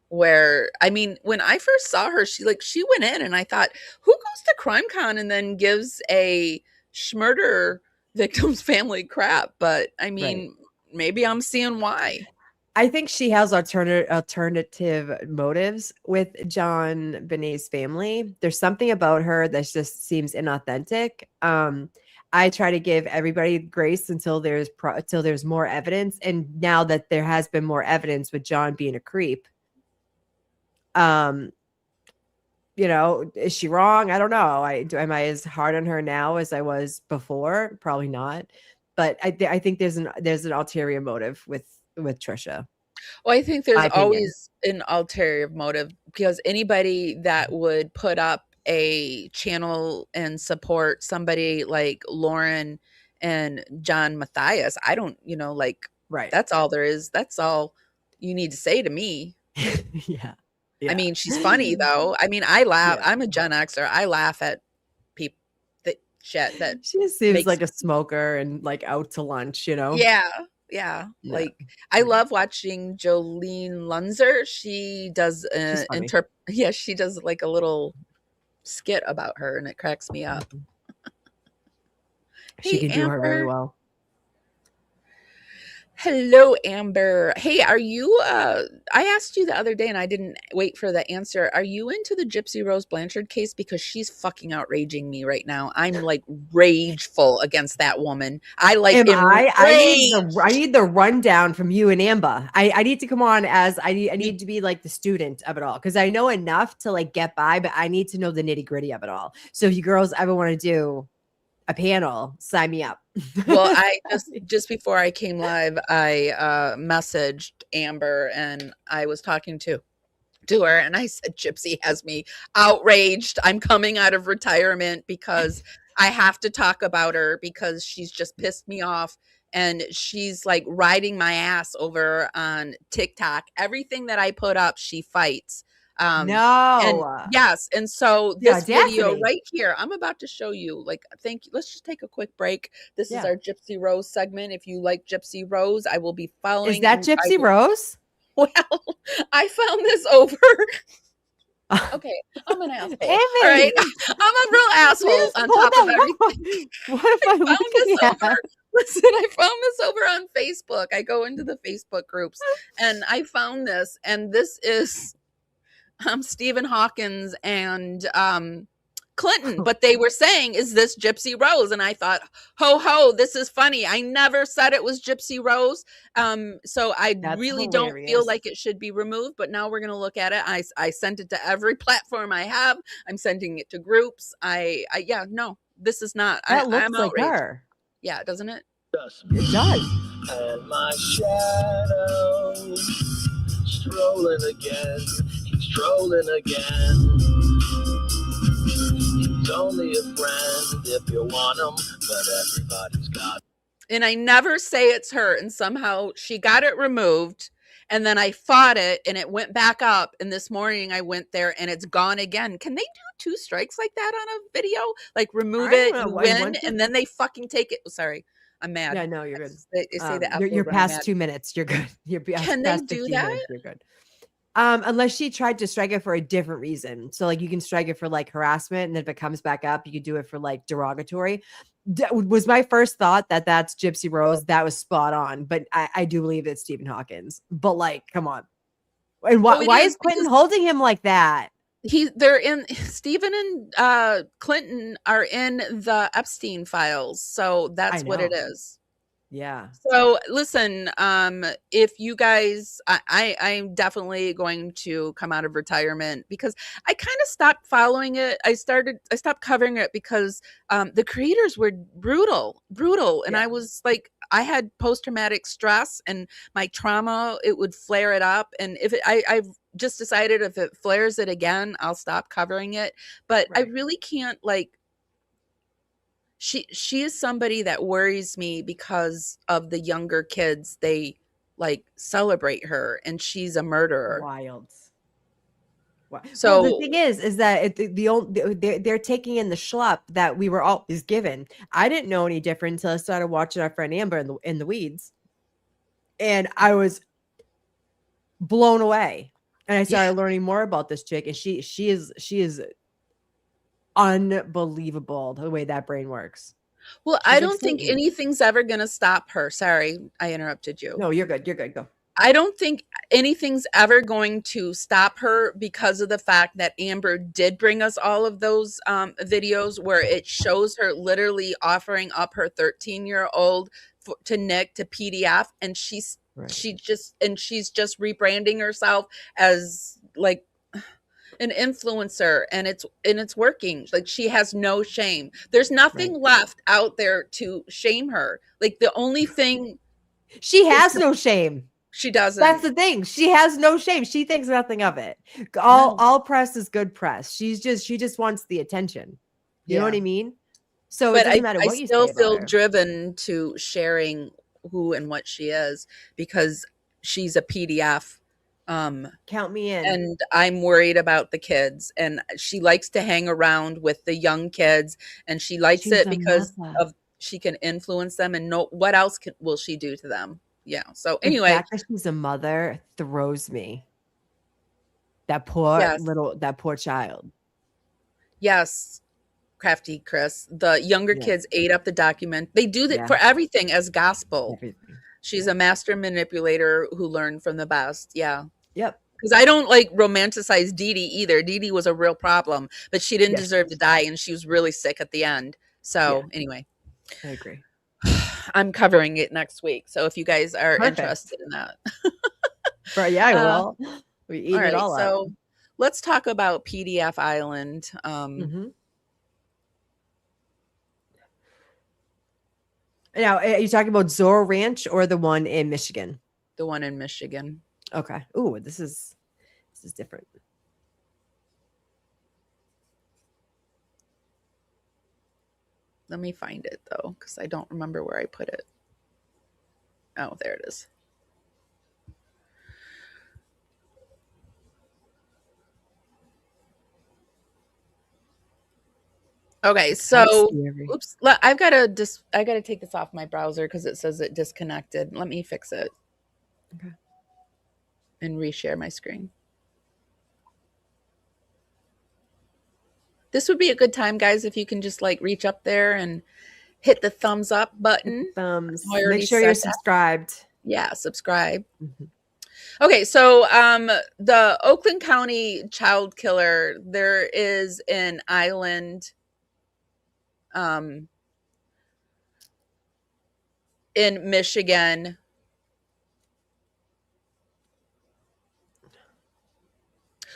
where, I mean, when I first saw her, she went in and I thought, who goes to CrimeCon and then gives a murder victim's family crap? But I mean, maybe I'm seeing why. I think she has alternative motives with JonBenet's family. There's something about her that just seems inauthentic. I try to give everybody grace until there's more evidence. And now that there has been more evidence with John being a creep, is she wrong? I don't know. Am I as hard on her now as I was before? Probably not. But I think there's an ulterior motive with Trisha. Well, I think there's always an ulterior motive because anybody that would put up a channel and support somebody like Lauren and John Matthias, I don't, that's all there is. That's all you need to say to me. Yeah. I mean, she's funny though. I mean, I laugh. I'm a Gen Xer. I laugh at people that shit that She just seems makes like a smoker and like out to lunch, you know? yeah. Yeah. Like I love watching Jolene Lunzer. She does She's funny. she does like a little skit about her and it cracks me up. She Hey, can do her very Amber. well. Hello, Amber. Hey, are you I asked you the other day and I didn't wait for the answer. Are you into the Gypsy Rose Blanchard case? Because she's fucking outraging me right now. I'm like rageful against that woman. I like I need the rundown from you and Amber. I need to come on as I need to be like the student of it all because I know enough to like get by, but I need to know the nitty-gritty of it all. So if you girls ever want to do a panel, sign me up. Well, I just before I came live, I messaged Amber and I was talking to her and I said, Gypsy has me outraged. I'm coming out of retirement because I have to talk about her because she's just pissed me off. And she's like riding my ass over on TikTok. Everything that I put up, she fights. And yes, and so this video right here, I'm about to show you. Like, thank you. Let's just take a quick break. This is our Gypsy Rose segment. If you like Gypsy Rose, I will be following. Is that Gypsy Rose? Well, I found this over. Okay, I'm an asshole. All right, I'm a real asshole on top of everything. What am I looking at? Listen, I found this over on Facebook. I go into the Facebook groups, and I found this, and this is Stephen Hawkins and Clinton, but they were saying, is this Gypsy Rose? And I thought, ho ho, this is funny. I never said it was Gypsy Rose. So That's really hilarious. Don't feel like it should be removed, but now we're going to look at it. I sent it to every platform I have. I'm sending it to groups. Yeah, no, this is not. That looks I'm like outraged. her. Yeah, doesn't it? It does. And my shadow strolling again. He's strolling again. He's only a friend if you want him, but everybody's got. And I never say it's her, and somehow she got it removed, and then I fought it, and it went back up, and this morning I went there, and it's gone again. Can they do 2 strikes like that on a video? Like remove it, you win, and then they fucking take it. Sorry, I'm mad. Yeah, no, you're good. They say that you're past 2 minutes. You're good. You're Can they do that? Minutes, you're good. Unless she tried to strike it for a different reason. So like you can strike it for like harassment, and then if it comes back up, you could do it for like derogatory. Was my first thought that that's Gypsy Rose. That was spot on, but I do believe it's Stephen Hawkins. But like, come on. And why is Clinton holding him like that? Stephen and Clinton are in the Epstein files. So that's what it is. Yeah. So listen, if you guys, I'm definitely going to come out of retirement because I kind of stopped following it. I stopped covering it because the creators were brutal. And I was like, I had post-traumatic stress and my trauma, it would flare it up. And if I've just decided if it flares it again, I'll stop covering it. But I really can't like, she is somebody that worries me because of the younger kids. They like celebrate her and she's a murderer. Wild. So the thing is that they're taking in the schlup that we were always given. I didn't know any different until I started watching our friend Amber in the weeds, and I was blown away. And I started learning more about this chick, and she is unbelievable the way that brain works. Well, I don't think anything's ever going to stop her. Sorry, I interrupted you. No, you're good. You're good. Go. I don't think anything's ever going to stop her because of the fact that Amber did bring us all of those videos where it shows her literally offering up her 13-year-old to Nick to PDF, and she's just rebranding herself as like an influencer, and it's working. Like she has no shame. There's nothing left out there to shame her. Like the only thing she has no shame. She doesn't. That's the thing. She has no shame. She thinks nothing of it. All press is good press. She just wants the attention. You know what I mean? So it doesn't matter what you say about her. I still feel driven to sharing who and what she is because she's a PDF Count me in. And I'm worried about the kids. And she likes to hang around with the young kids, and she likes She's it a because mother. of she can influence them and know what else will she do to them. Yeah. So The anyway, fact that she's a mother throws me. That poor yes, little that poor child. yes, crafty Chris. The younger Yeah. kids ate up the document. They do that Yeah. for everything as gospel. Everything. She's a master manipulator who learned from the best. Yeah. Yep. Because I don't like romanticize Dee Dee either. Dee Dee was a real problem, but she didn't Yes. deserve to die, and she was really sick at the end. Yeah. So anyway, I agree. I'm covering it next week. So if you guys are Perfect. interested in that. But yeah, Uh, well, we eat all it right. all up. So let's talk about PDF Island. Mhm. Now, are you talking about Zorro Ranch or the one in Michigan? The one in Michigan. Okay. Ooh, this is different. Let me find it though, because I don't remember where I put it. Oh, there it is. Okay, so oops, I've got to take this off my browser because it says it disconnected. Let me fix it. Okay. And reshare my screen. This would be a good time, guys, if you can just like reach up there and hit the thumbs up button. Thumbs. I already Make sure you're said that. subscribed. Yeah, subscribe. Mhm. Okay, so the Oakland County child killer, there is an island in Michigan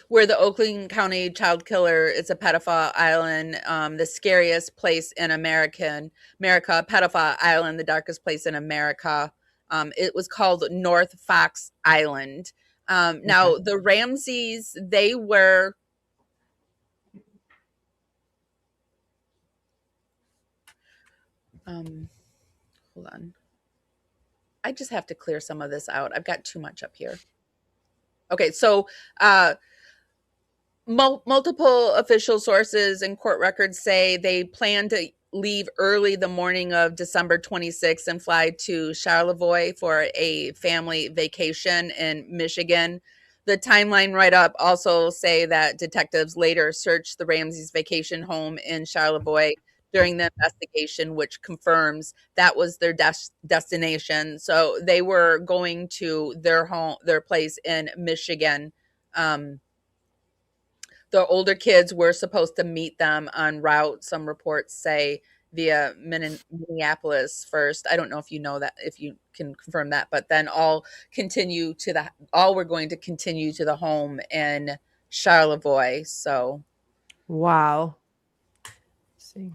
where the Oakland County child killer is a pedophile island, the scariest place in America, pedophile island, the darkest place in America. It was called North Fox Island. Now, the Ramseys, they were hold on. I just have to clear some of this out. I've got too much up here. Okay, so multiple official sources and court records say they plan to leave early the morning of December 26th and fly to Charlevoix for a family vacation in Michigan. The timeline write-up also say that detectives later searched the Ramsey's vacation home in Charlevoix during the investigation, which confirms that was their destination. So they were going to their place in Michigan. The older kids were supposed to meet them en route. Some reports say via Minneapolis first. I don't know if you know that, if you can confirm that, but then all were going to continue to the home in Charlevoix. So, wow. Let's see.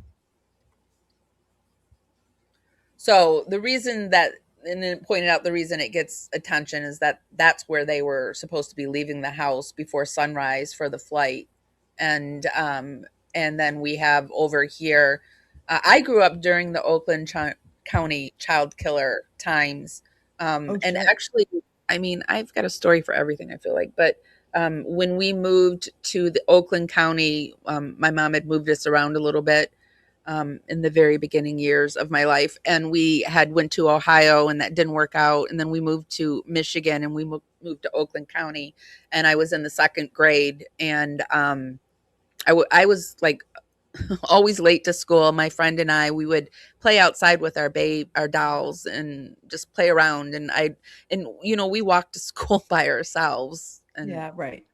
So the reason that, and then pointed out the reason it gets attention is that that's where they were supposed to be leaving the house before sunrise for the flight. And then we have over here, I grew up during the Oakland County child killer times. And shit. actually, I mean, I've got a story for everything, I feel like, but when we moved to the Oakland County, my mom had moved us around a little bit in the very beginning years of my life, and we had went to Ohio, and that didn't work out, and then we moved to Michigan, and we moved to Oakland County, and I was in the second grade, and I was like always late to school. My friend and I, we would play outside with our dolls and just play around, and we walked to school by ourselves, and Yeah, right.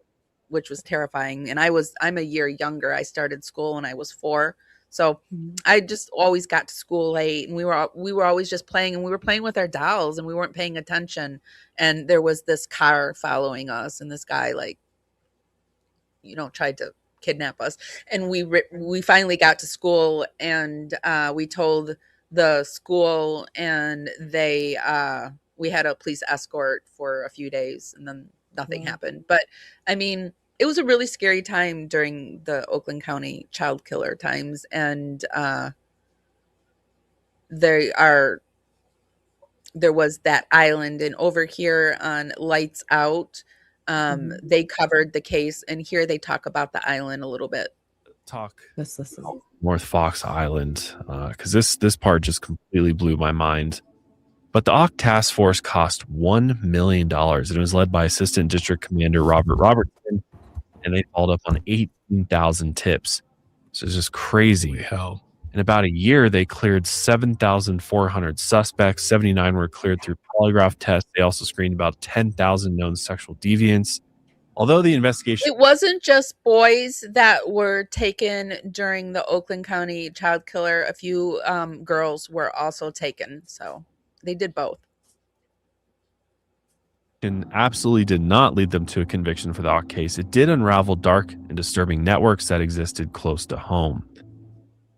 which was terrifying. And I'm a year younger. I started school when I was 4. So I just always got to school late, and we were always just playing, and we were playing with our dolls, and we weren't paying attention. And there was this car following us, and this guy tried to kidnap us. And we finally got to school, and we told the school, and we had a police escort for a few days, and then nothing happened. But I mean, it was a really scary time during the Oakland County child killer times. And there was that island, and over here on Lights Out, They covered the case, and here they talk about the island a little bit. Talk Let's listen. North Fox Island, because this part just completely blew my mind. But the Auk Task Force cost $1 million, and it was led by Assistant District Commander Robert Robertson, and they followed up on 18,000 tips. So it's just crazy. Holy hell. In about a year, they cleared 7,400 suspects. 79 were cleared through polygraph tests. They also screened about 10,000 known sexual deviants. Although the investigation... It wasn't just boys that were taken during the Oakland County child killer. A few girls were also taken. So they did both. Absolutely did not lead them to a conviction for the Auk case. It did unravel dark and disturbing networks that existed close to home.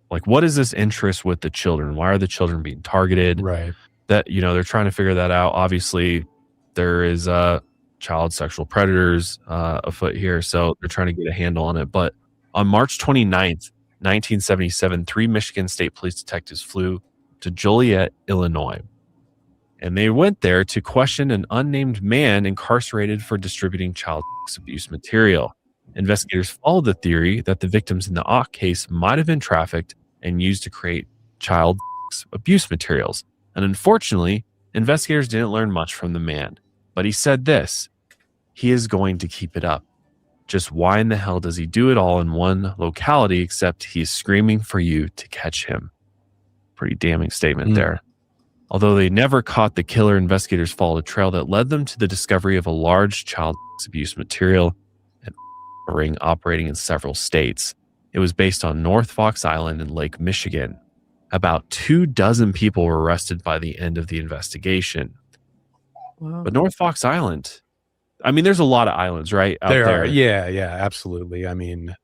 Like, what is this interest with the children? Why are the children being targeted? Right. That, they're trying to figure that out. Obviously, there is child sexual predators afoot here, so they're trying to get a handle on it. But on March 29th, 1977, 3 Michigan State Police detectives flew to Joliet, Illinois. And they went there to question an unnamed man incarcerated for distributing child abuse material. Investigators followed the theory that the victims in the Auk case might have been trafficked and used to create child abuse materials. And unfortunately, investigators didn't learn much from the man. But he said this: he is going to keep it up. Just why in the hell does he do it all in one locality, except he is screaming for you to catch him? Pretty damning statement there. Although they never caught the killer, investigators followed a trail that led them to the discovery of a large child abuse material and ring operating in several states. It was based on North Fox Island in Lake Michigan. About 24 people were arrested by the end of the investigation. Wow. But North Fox Island, I mean, there's a lot of islands, right? Out there. Yeah, absolutely. I mean,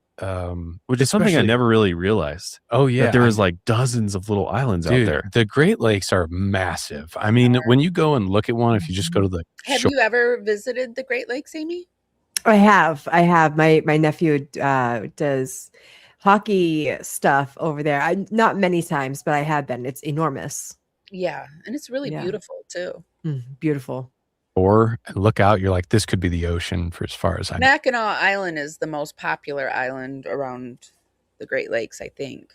which is something I never really realized. Oh, yeah. That there was like dozens of little islands out there. The Great Lakes are massive. I mean, when you go and look at one, if you just go to the Have you ever visited the Great Lakes, Amy? I have. My nephew does hockey stuff over there. Not many times, but I have been. It's enormous. Yeah, and it's really beautiful too. Beautiful. Or look out, you're like, this could be the ocean for as far as I know. Mackinac Island is the most popular island around the Great Lakes, I think.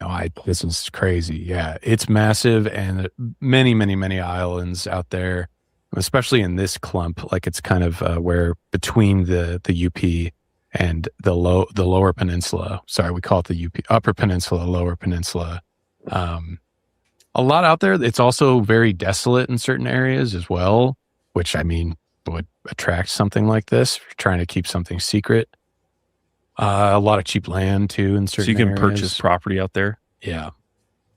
No, this is crazy. Yeah, it's massive, and many, many, many islands out there, especially in this clump. Like, it's kind of where between the UP and the lower peninsula. Sorry, we call it the UP, Upper Peninsula, Lower Peninsula. A lot out there. It's also very desolate in certain areas as well, which, I mean, would attract something like this if you're trying to keep something secret. A lot of cheap land too in certain areas. So you can purchase property out there. Yeah.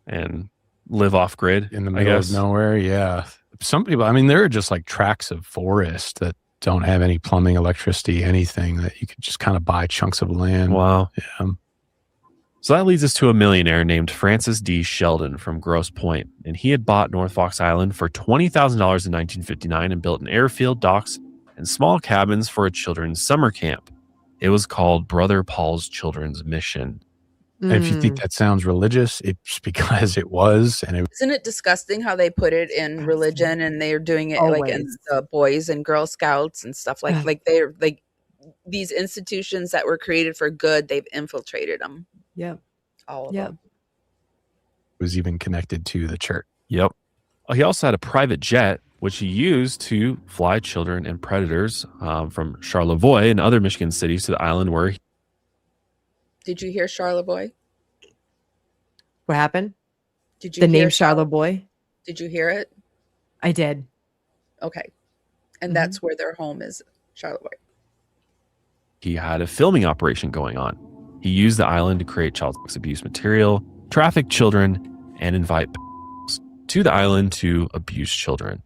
And live off grid in the middle of nowhere. Yeah. Some people, I mean, there are just like tracts of forest that don't have any plumbing, electricity, anything, that you could just kind of buy chunks of land. Wow. Yeah. So that leads us to a millionaire named Francis D. Sheldon from Grosse Pointe. And he had bought North Fox Island for $20,000 in 1959 and built an airfield, docks, and small cabins for a children's summer camp. It was called Brother Paul's Children's Mission. And if you think that sounds religious, it's because it was. And Isn't it disgusting how they put it in religion, and they're doing it like in the Boys and Girl Scouts and stuff like they're like these institutions that were created for good, they've infiltrated them. Yep. All of them. Was even connected to the church. Yep. He also had a private jet, which he used to fly children and predators from Charlevoix and other Michigan cities to the island where Did you hear Charlevoix? What happened? Did you the hear name Charlevoix? Did you hear it? I did. Okay. And that's where their home is, Charlevoix. He had a filming operation going on. He used the island to create child abuse material, traffic children, and invite to the island to abuse children.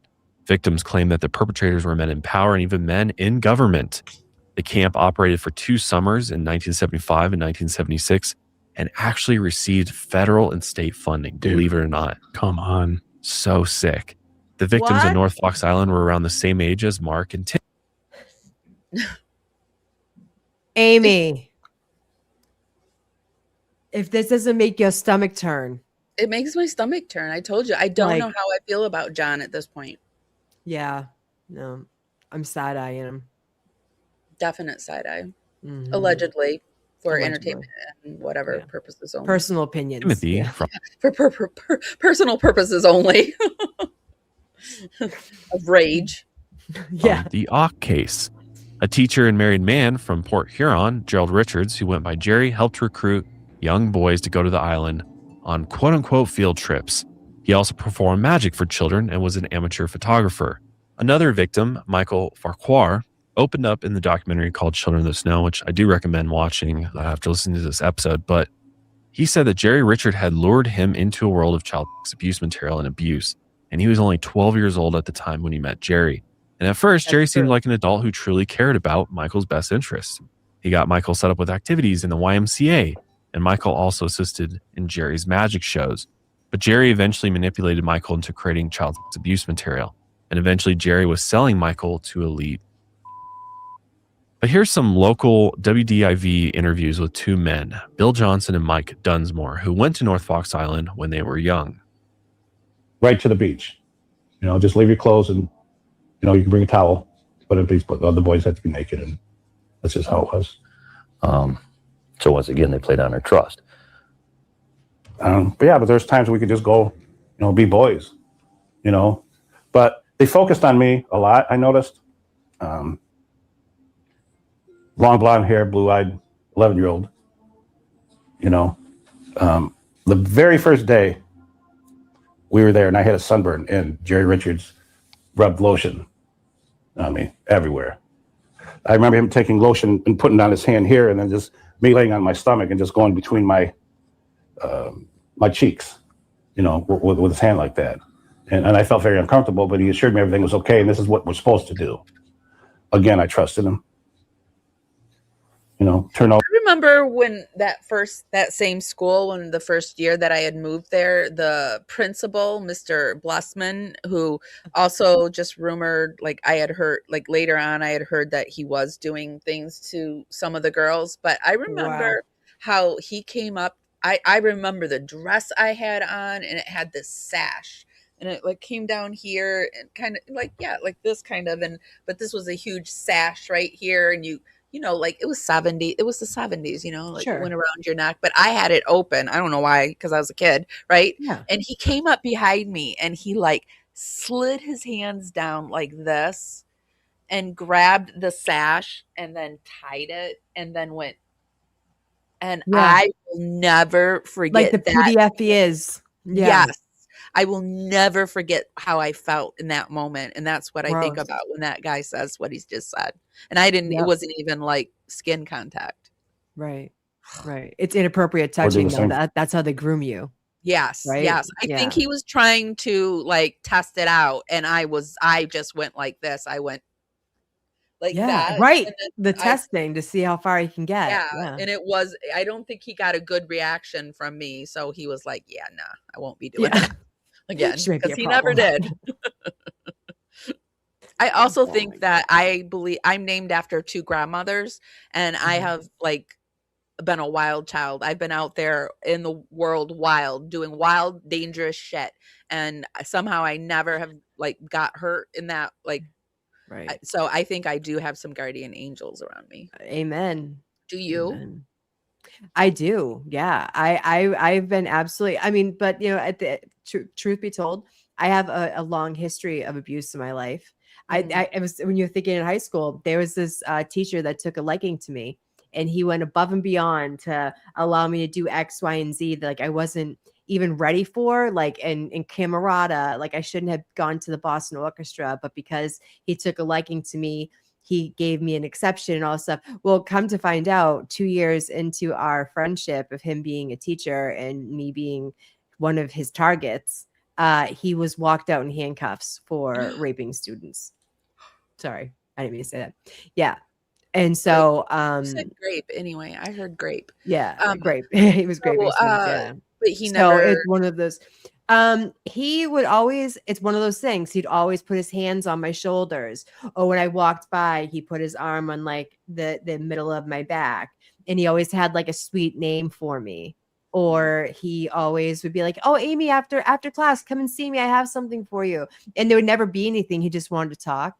Victims claim that the perpetrators were men in power and even men in government. The camp operated for 2 summers in 1975 and 1976 and actually received federal and state funding, believe it or not. Come on. So sick. The victims of North Fox Island were around the same age as Mark and Tim. Amy, if this doesn't make your stomach turn. It makes my stomach turn. I told you. I don't know how I feel about John at this point. Yeah. No. I'm side-eyeing him. Definite side eye. Mhm. Allegedly, for Allegedly. entertainment and whatever Yeah. purposes only. Personal opinions. Timothy Yeah. from For personal purposes only. Of rage. Yeah. The Auk case. A teacher and married man from Port Huron, Gerald Richards, who went by Jerry, helped recruit young boys to go to the island on quote-unquote field trips. He also performed magic for children and was an amateur photographer. Another victim, Michael Farquhar, opened up in the documentary called Children of the Snow, which I do recommend watching after listening to this episode, but he said that Jerry Richard had lured him into a world of child abuse material and abuse, and he was only 12 years old at the time when he met Jerry. And at first, Jerry seemed like an adult who truly cared about Michael's best interests. He got Michael set up with activities in the YMCA, and Michael also assisted in Jerry's magic shows. But Jerry eventually manipulated Michael into creating child abuse material, and eventually Jerry was selling Michael to elite. But here's some local WDIV interviews with two men, Bill Johnson and Mike Dunsmore, who went to North Fox Island when they were young. Right to the beach. Just leave your clothes and, you can bring a towel, but at least the other boys have to be naked, and that's just how it was. So once again, they played on our trust. But there's times we could just go, be boys, But they focused on me a lot, I noticed. Long blonde hair, blue-eyed, 11-year-old. The very first day we were there, and I had a sunburn, and Jerry Richards rubbed lotion on me everywhere. I remember him taking lotion and putting it on his hand here, and then just me laying on my stomach and just going between my cheeks, with his hand like that. And I felt very uncomfortable, but he assured me everything was okay, and this is what we're supposed to do. Again, I trusted him. Turn over. I remember when that same school, when the first year that I had moved there, the principal, Mr. Blessman, who also just rumored, I had heard, later on, I had heard that he was doing things to some of the girls. But I remember how he came up. I remember the dress I had on, and it had this sash. And it came down here and kind of like this kind of, but this was a huge sash right here. And it was the 70s, Sure. it went around your neck, but I had it open. I don't know why, because I was a kid. Right. Yeah. And he came up behind me and he slid his hands down like this and grabbed the sash and then tied it and then went. And I will never forget the that. PDF is. Yeah. Yes. I will never forget how I felt in that moment. And that's what I think about when that guy says what he's just said. And it wasn't even skin contact. Right. Right. It's inappropriate touching though. That's how they groom you. Yes. Right? Yes. I think he was trying to test it out. And I just went like this. I went that. Right. The testing to see how far he can get. Yeah. And I don't think he got a good reaction from me. So he was like, yeah, nah, I won't be doing that again, because he never did. I also think that I believe I'm named after two grandmothers, and I have been a wild child. I've been out there in the world wild, doing wild, dangerous shit. And somehow I never have got hurt in that. Right. So I think I do have some guardian angels around me. Amen. Do you? Amen. I do. Yeah. I've been absolutely, but at the truth be told, I have a long history of abuse in my life. I was, when you were thinking in high school, there was this teacher that took a liking to me, and he went above and beyond to allow me to do X, Y, and Z that I wasn't even ready for, in Camerata, I shouldn't have gone to the Boston Orchestra, but because he took a liking to me, he gave me an exception and all this stuff. Well, come to find out, 2 years into our friendship of him being a teacher and me being one of his targets, he was walked out in handcuffs for raping students. Sorry, I didn't mean to say that. Yeah. And so you said grape anyway. I heard grape. Yeah, grape. He was graping students, yeah. But he never. It's one of those. He would always. It's one of those things. He'd always put his hands on my shoulders, or when I walked by, he put his arm on the middle of my back, and he always had a sweet name for me. Or he always would be like, "Oh, Amy, after class, come and see me. I have something for you." And there would never be anything. He just wanted to talk.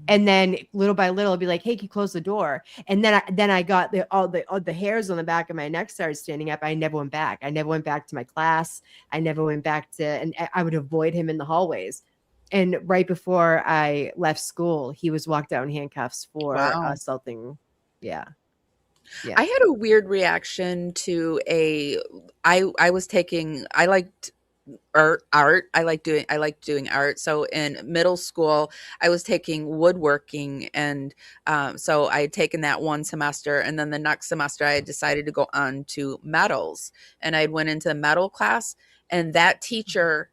And then little by little, it'll be like, "Hey, can you close the door?" And then I got all the hairs on the back of my neck started standing up. I never went back. I never went back to my class. I never went back to, and I would avoid him in the hallways. And right before I left school, he was walked out in handcuffs for Wow. assaulting. Yeah. I had a weird reaction to I liked art. I like doing art. So in middle school, I was taking woodworking, and so I had taken that one semester, and then the next semester I had decided to go on to metals, and I went into the metal class, and that teacher,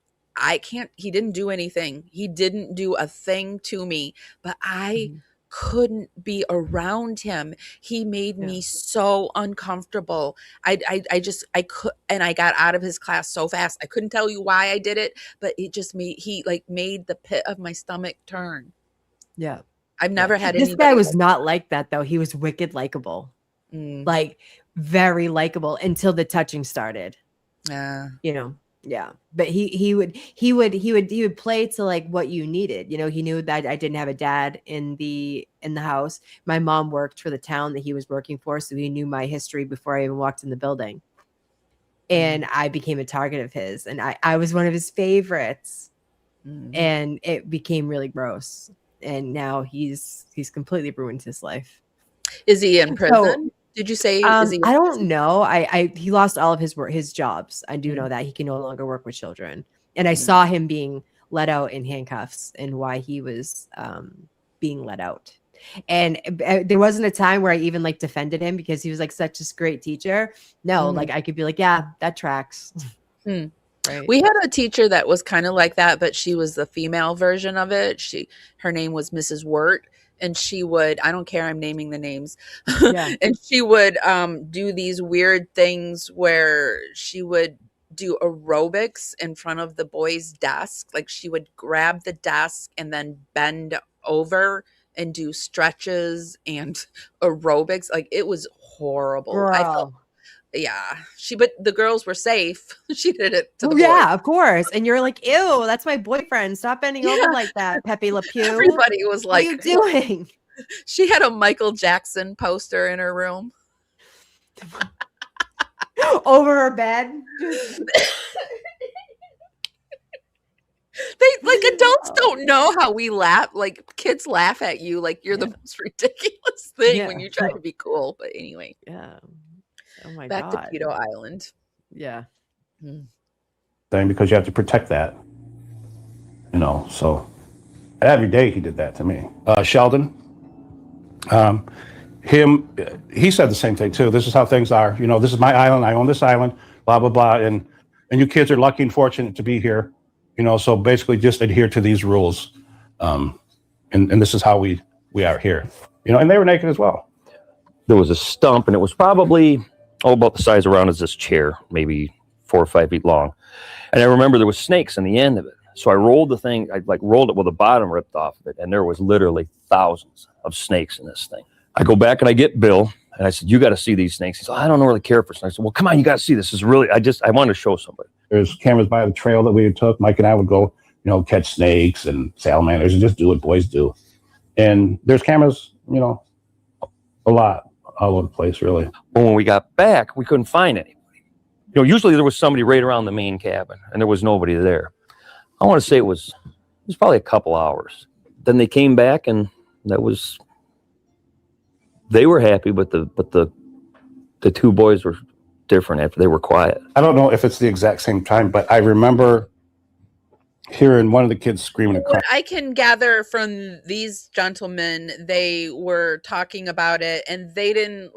he didn't do anything. He didn't do a thing to me, but I couldn't be around him. He made me so uncomfortable. I could, and I got out of his class so fast. I couldn't tell you why I did it, but he made the pit of my stomach turn. Yeah. I've never had This anybody guy was not like that though. He was wicked likable. Mm. Like very likable until the touching started. You know. Yeah. But he would play to like what you needed. You know, he knew that I didn't have a dad in the house. My mom worked for the town that he was working for, so he knew my history before I even walked in the building. And I became a target of his, and I was one of his favorites. And it became really gross. And now he's completely ruined his life. Is he in prison? So, Did you say? I Is he don't know. He lost all of his jobs. I do know that he can no longer work with children. And I saw him being let out in handcuffs and why he was being let out. And there wasn't a time where I even like defended him because he was like such a great teacher. No, like I could be like, yeah, that tracks. Right. We had a teacher that was kind of like that, but she was the female version of it. Her name was Mrs. Wirt, and she would, I don't care, I'm naming the names. Yeah. And she would do these weird things where she would do aerobics in front of the boys' desk. Like she would grab the desk and then bend over and do stretches and aerobics. Like it was horrible. Girl. I felt, but the girls were safe. She did it to the boys. Yeah, of course. And you're like, ew, that's my boyfriend. Stop bending over like that, Pepe Le Pew. Everybody was like, what are you doing? She had a Michael Jackson poster in her room. Over her bed. Adults don't know how we laugh. Like kids laugh at you like you're the most ridiculous thing when you try to be cool. But anyway. Yeah. Oh my God. Back to Pedo Island. Yeah. Thing because you have to protect that. You know, so every day he did that to me. Sheldon, he said the same thing too. This is how things are. You know, this is my island. I own this island, blah, blah, blah. And you kids are lucky and fortunate to be here. You know, so basically just adhere to these rules. And this is how we are here. You know, and they were naked as well. There was a stump, and it was probably about the size around as this chair, maybe 4 or 5 feet long. And I remember there was snakes in the end of it. So I rolled the thing, I rolled it with the bottom ripped off of it. And there was literally thousands of snakes in this thing. I go back and I get Bill and I said, you got to see these snakes. He said, I don't really care for snakes. I said, well, come on, you got to see this. This is really, I wanted to show somebody. There's cameras by the trail that we took. Mike and I would go, you know, catch snakes and salamanders and just do what boys do. And there's cameras, you know, a lot all over the place, really. But when we got back, we couldn't find anybody. You know, usually there was somebody right around the main cabin, and there was nobody there. I want to say it was probably a couple hours. Then they came back, and they were happy, but the two boys were different after they were quiet. I don't know if it's the exact same time, but I remember hearing one of the kids screaming and crying. What I can gather from these gentlemen, they were talking about it, and they didn't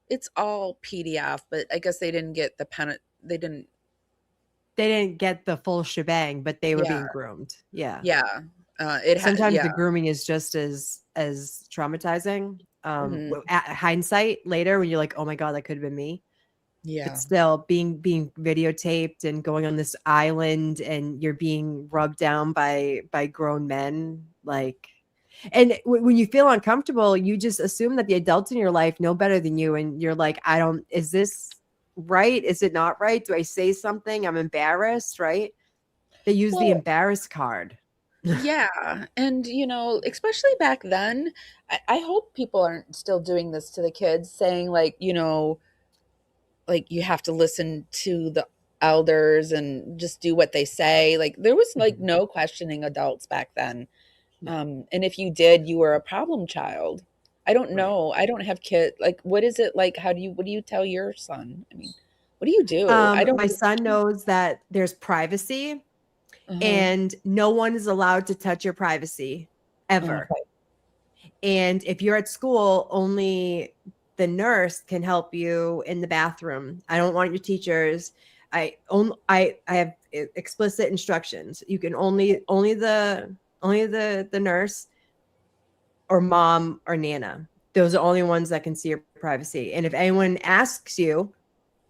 it's all PDF, but I guess they didn't get they didn't get the full shebang, but they were being groomed. Yeah. Yeah. Sometimes the grooming is just as traumatizing. At hindsight later, when you're like, oh my God, that could have been me. Yeah. But still being videotaped and going on this island and you're being rubbed down by grown men, like, and when you feel uncomfortable, you just assume that the adults in your life know better than you. And you're like, is this right? Is it not right? Do I say something? I'm embarrassed, right? They use the embarrassed card. Yeah. And, especially back then, I hope people aren't still doing this to the kids, saying, like, like you have to listen to the elders and just do what they say. Like there was like no questioning adults back then. No. And if you did, you were a problem child. I don't Right. know. I don't have kids. Like, what is it like? What do you tell your son? I mean, what do you do? I don't. My son knows that there's privacy Uh-huh. and no one is allowed to touch your privacy ever. Okay. And if you're at school, only the nurse can help you in the bathroom. I don't want your teachers. I have explicit instructions. You can only the nurse or mom or nana. Those are the only ones that can see your privacy. And if anyone asks you,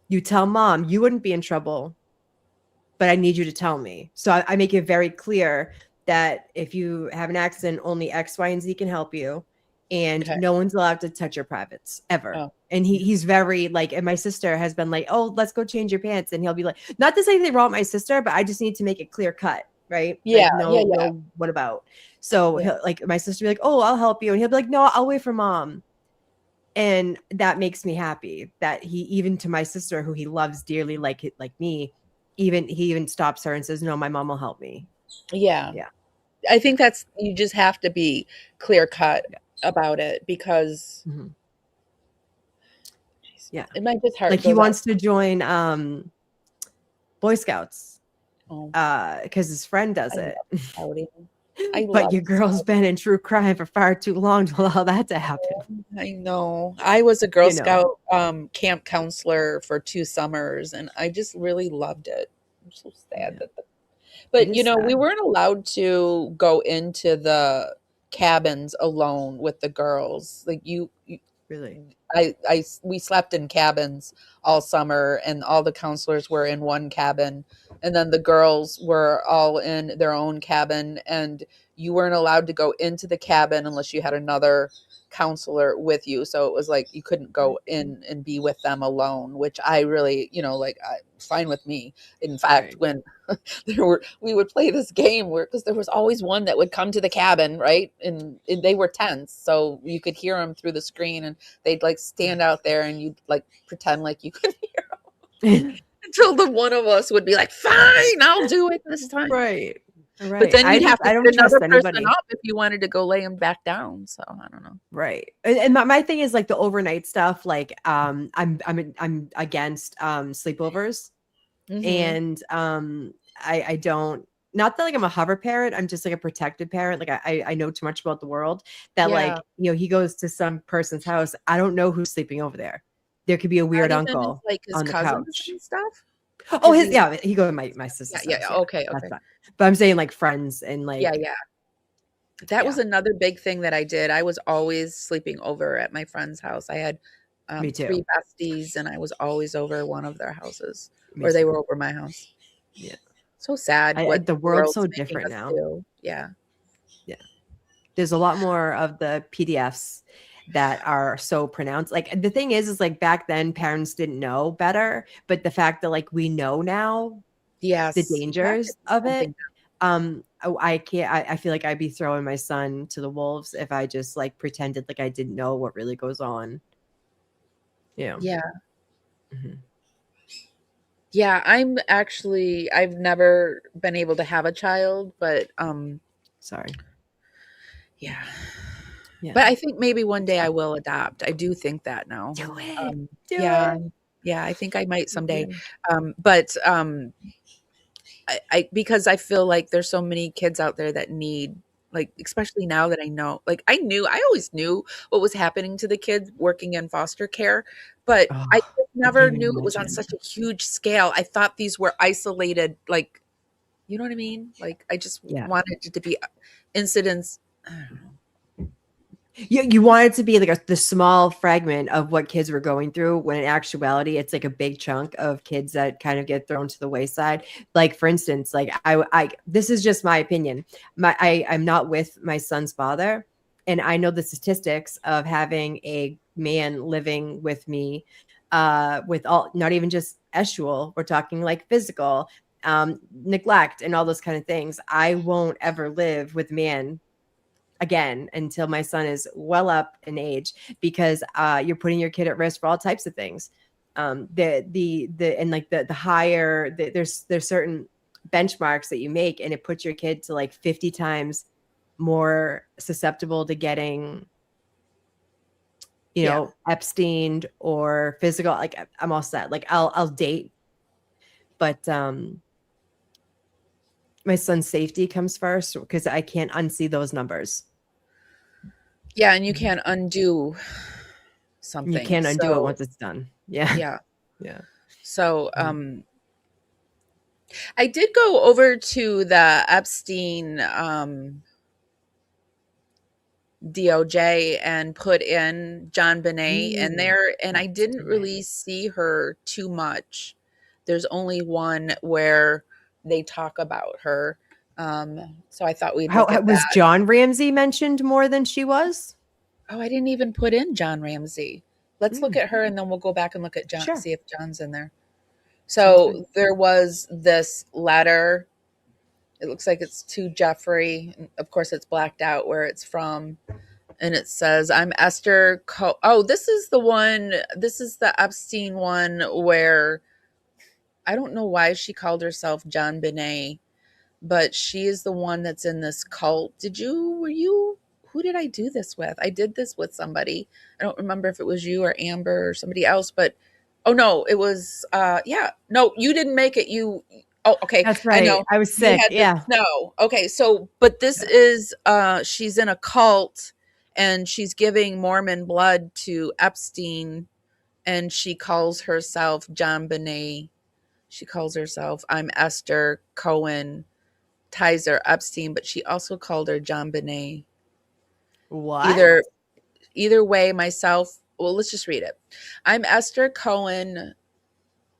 you tell mom. You wouldn't be in trouble, but I need you to tell me. So I make it very clear that if you have an accident, only X, Y, and Z can help you. And Okay. no one's allowed to touch your privates ever. Oh. And he's very like, and my sister has been like, oh, let's go change your pants. And he'll be like, not to say anything wrong with my sister, but I just need to make it clear cut. Right. Yeah. Like, no, Yeah. no, what about? So Yeah. he'll, like my sister will be like, oh, I'll help you. And he'll be like, no, I'll wait for mom. And that makes me happy that he, even to my sister, who he loves dearly, like me, he even stops her and says, no, my mom will help me. Yeah. Yeah. I think you just have to be clear cut about it because Yeah. it might just hurt. Like he wants to join Boy Scouts because his friend does it. But your girl's been in true crime for far too long to allow that to happen. I know. I was a Girl Scout camp counselor for 2 summers, and I just really loved it. I'm so sad that but we weren't allowed to go into the cabins alone with the girls. Like really, we slept in cabins all summer, and all the counselors were in one cabin, and then the girls were all in their own cabin, and you weren't allowed to go into the cabin unless you had another counselor with you. So it was like you couldn't go in and be with them alone, which I really, fine with me. In fact, when we would play this game because there was always one that would come to the cabin, right? And they were tense, so you could hear them through the screen, and they'd like stand out there, and you'd like pretend like you could hear them until the one of us would be like, "Fine, I'll do it this time." Right. But then you'd have to I don't put trust another person anybody. up if you wanted to go lay him back down. So I don't know. Right. And my thing is like the overnight stuff. Like I'm against sleepovers, and I don't. Not that like I'm a hover parent. I'm just like a protected parent. Like I know too much about the world that like he goes to some person's house. I don't know who's sleeping over there. There could be a weird uncle like his on the cousins couch and stuff. Oh, he goes to my sister's house. Okay. That's fine. But I'm saying like friends and like that was another big thing that I did. I was always sleeping over at my friend's house. I had Me too. 3 besties, and I was always over one of their houses, or they were over my house. Yeah, so sad. What the world's so different now. Do. Yeah. There's a lot more of the PDFs that are so pronounced. Like the thing is like back then parents didn't know better, but the fact that like we know now, the dangers of it. I can't. I feel like I'd be throwing my son to the wolves if I just like pretended like I didn't know what really goes on. Yeah. Yeah. Yeah, I've never been able to have a child, but sorry. Yeah. But I think maybe one day I will adopt. I do think that now. Do it. Do it. Yeah, I think I might someday. But I because I feel like there's so many kids out there that need, like, especially now that I know, like I always knew what was happening to the kids working in foster care, but I just never knew it was on such a huge scale. I thought these were isolated, like, you know what I mean? Like I just wanted it to be incidents. I don't know. You want it to be like the small fragment of what kids were going through, when in actuality it's like a big chunk of kids that kind of get thrown to the wayside. Like for instance, like I this is just my opinion. I'm not with my son's father, and I know the statistics of having a man living with me with all, not even just sexual, we're talking like physical, neglect and all those kind of things. I won't ever live with a man again until my son is well up in age, because you're putting your kid at risk for all types of things. The higher there's certain benchmarks that you make, and it puts your kid to like 50 times more susceptible to getting, you know, Epstein or physical. Like I'm all set. Like I'll date, but my son's safety comes first, because I can't unsee those numbers. Yeah, and you can't undo something. You can't undo it once it's done. Yeah. Yeah. Yeah. So I did go over to the Epstein DOJ and put in JonBenet in there, and I didn't really see her too much. There's only one where they talk about her. So I thought we'd look at was that. John Ramsey mentioned more than she was? Oh, I didn't even put in John Ramsey. Let's look at her, and then we'll go back and look at John, see if John's in there. So there was this letter. It looks like it's to Jeffrey. Of course, it's blacked out where it's from. And it says, I'm Esther. Oh, this is the one. This is the Epstein one where I don't know why she called herself JonBenet, but she is the one that's in this cult. Who did I do this with? I did this with somebody. I don't remember if it was you or Amber or somebody else, but oh no, it was, no, you didn't make it. Oh, okay. That's right. I know. I was sick. Yeah. No. Okay. So, but this is, she's in a cult and she's giving Mormon blood to Epstein, and she calls herself JonBenet. She calls herself, I'm Esther Cohen Tizer Epstein, but she also called her JonBenet. What? Either way, myself. Well, let's just read it. I'm Esther Cohen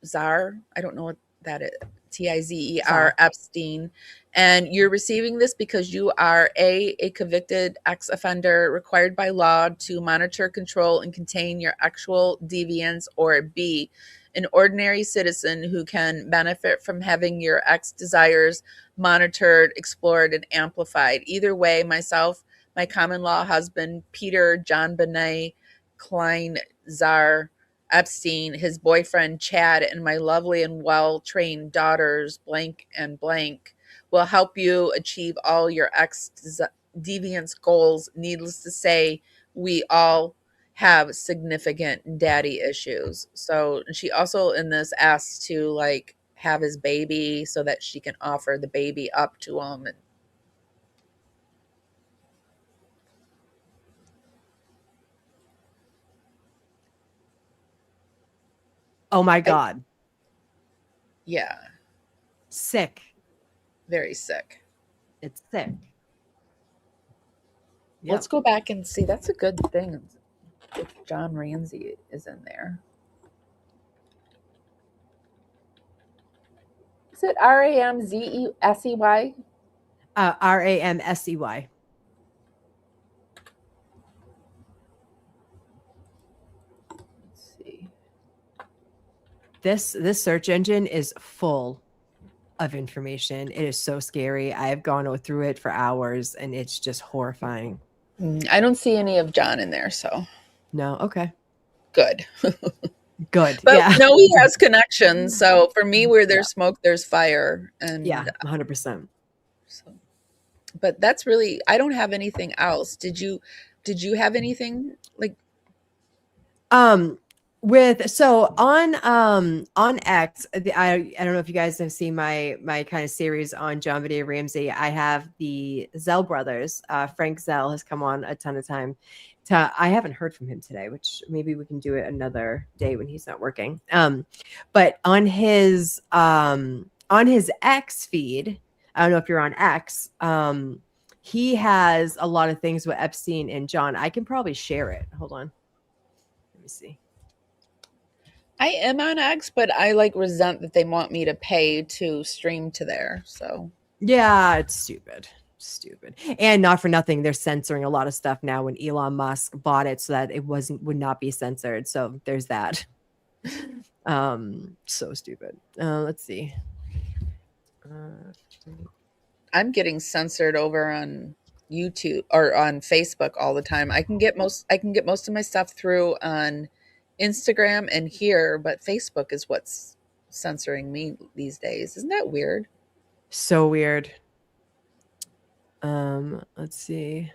Zar. I don't know what that is. Tizer Epstein. And you're receiving this because you are a convicted ex-offender required by law to monitor, control, and contain your actual deviance, or B, an ordinary citizen who can benefit from having your ex desires monitored, explored, and amplified. Either way, myself, my common law husband, Peter JonBenet Klein Zar Epstein, his boyfriend Chad, and my lovely and well-trained daughters, blank and blank, will help you achieve all your ex-deviance goals. Needless to say, we all have significant daddy issues. So she also in this asks to like have his baby so that she can offer the baby up to him. And Oh my God. Yeah. Sick. Very sick. It's sick. Yep. Let's go back and see. That's a good thing if John Ramsey is in there. Is it Ramsey? Ramsey. Let's see. This search engine is full of information. It is so scary. I have gone through it for hours, and it's just horrifying. I don't see any of John in there, so no. Okay, good. Good. But yeah. No, he has connections. So for me, where there's smoke, there's fire. And 100%. So, but that's really, I don't have anything else. Did you have anything like? On X, I don't know if you guys have seen my kind of series on JonBenet Ramsey. I have the Zell brothers. Frank Zell has come on a ton of time. I haven't heard from him today, which maybe we can do it another day when he's not working. But on his X feed, I don't know if you're on X. He has a lot of things with Epstein and John. I can probably share it. Hold on. Let me see. I am on X, but I like resent that they want me to pay to stream to there. So yeah, it's stupid. And not for nothing, they're censoring a lot of stuff now when Elon Musk bought it so that it would not be censored. So there's that. So stupid. Let's see. I'm getting censored over on YouTube or on Facebook all the time. I can get most of my stuff through on Instagram and here, but Facebook is what's censoring me these days. Isn't that weird? So weird. Let's see.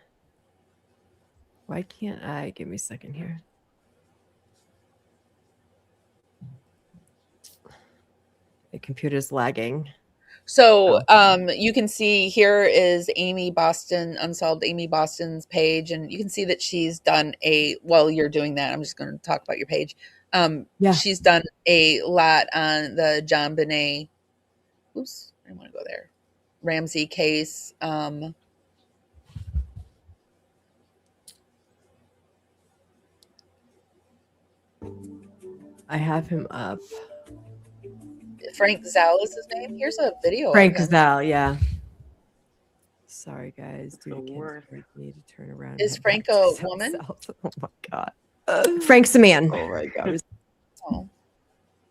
Why can't I? Give me a second here. The computer's lagging. So you can see here is Amy Boston, Unsolved Amy Boston's page, and you can see that she's done while you're doing that, I'm just going to talk about your page. Yeah. She's done a lot on the JonBenet, oops, I didn't want to go there, Ramsey case. I have him up. Frank Zell is his name. Here's a video Frank of him. Zell, yeah. Sorry, guys. Do it again. I need to turn around. Is Frank a woman? Oh my god. Frank's a man. Oh my god. Oh.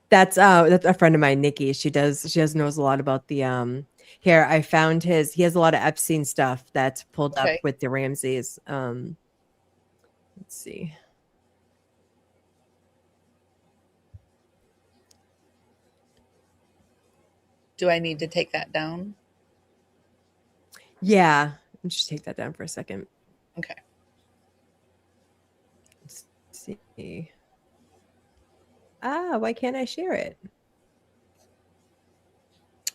That's a friend of mine, Nikki. She knows a lot about the here. I found he has a lot of Epstein stuff that's pulled up with the Ramseys. Let's see. Do I need to take that down? Yeah. Just take that down for a second. Okay. Let's see. Why can't I share it?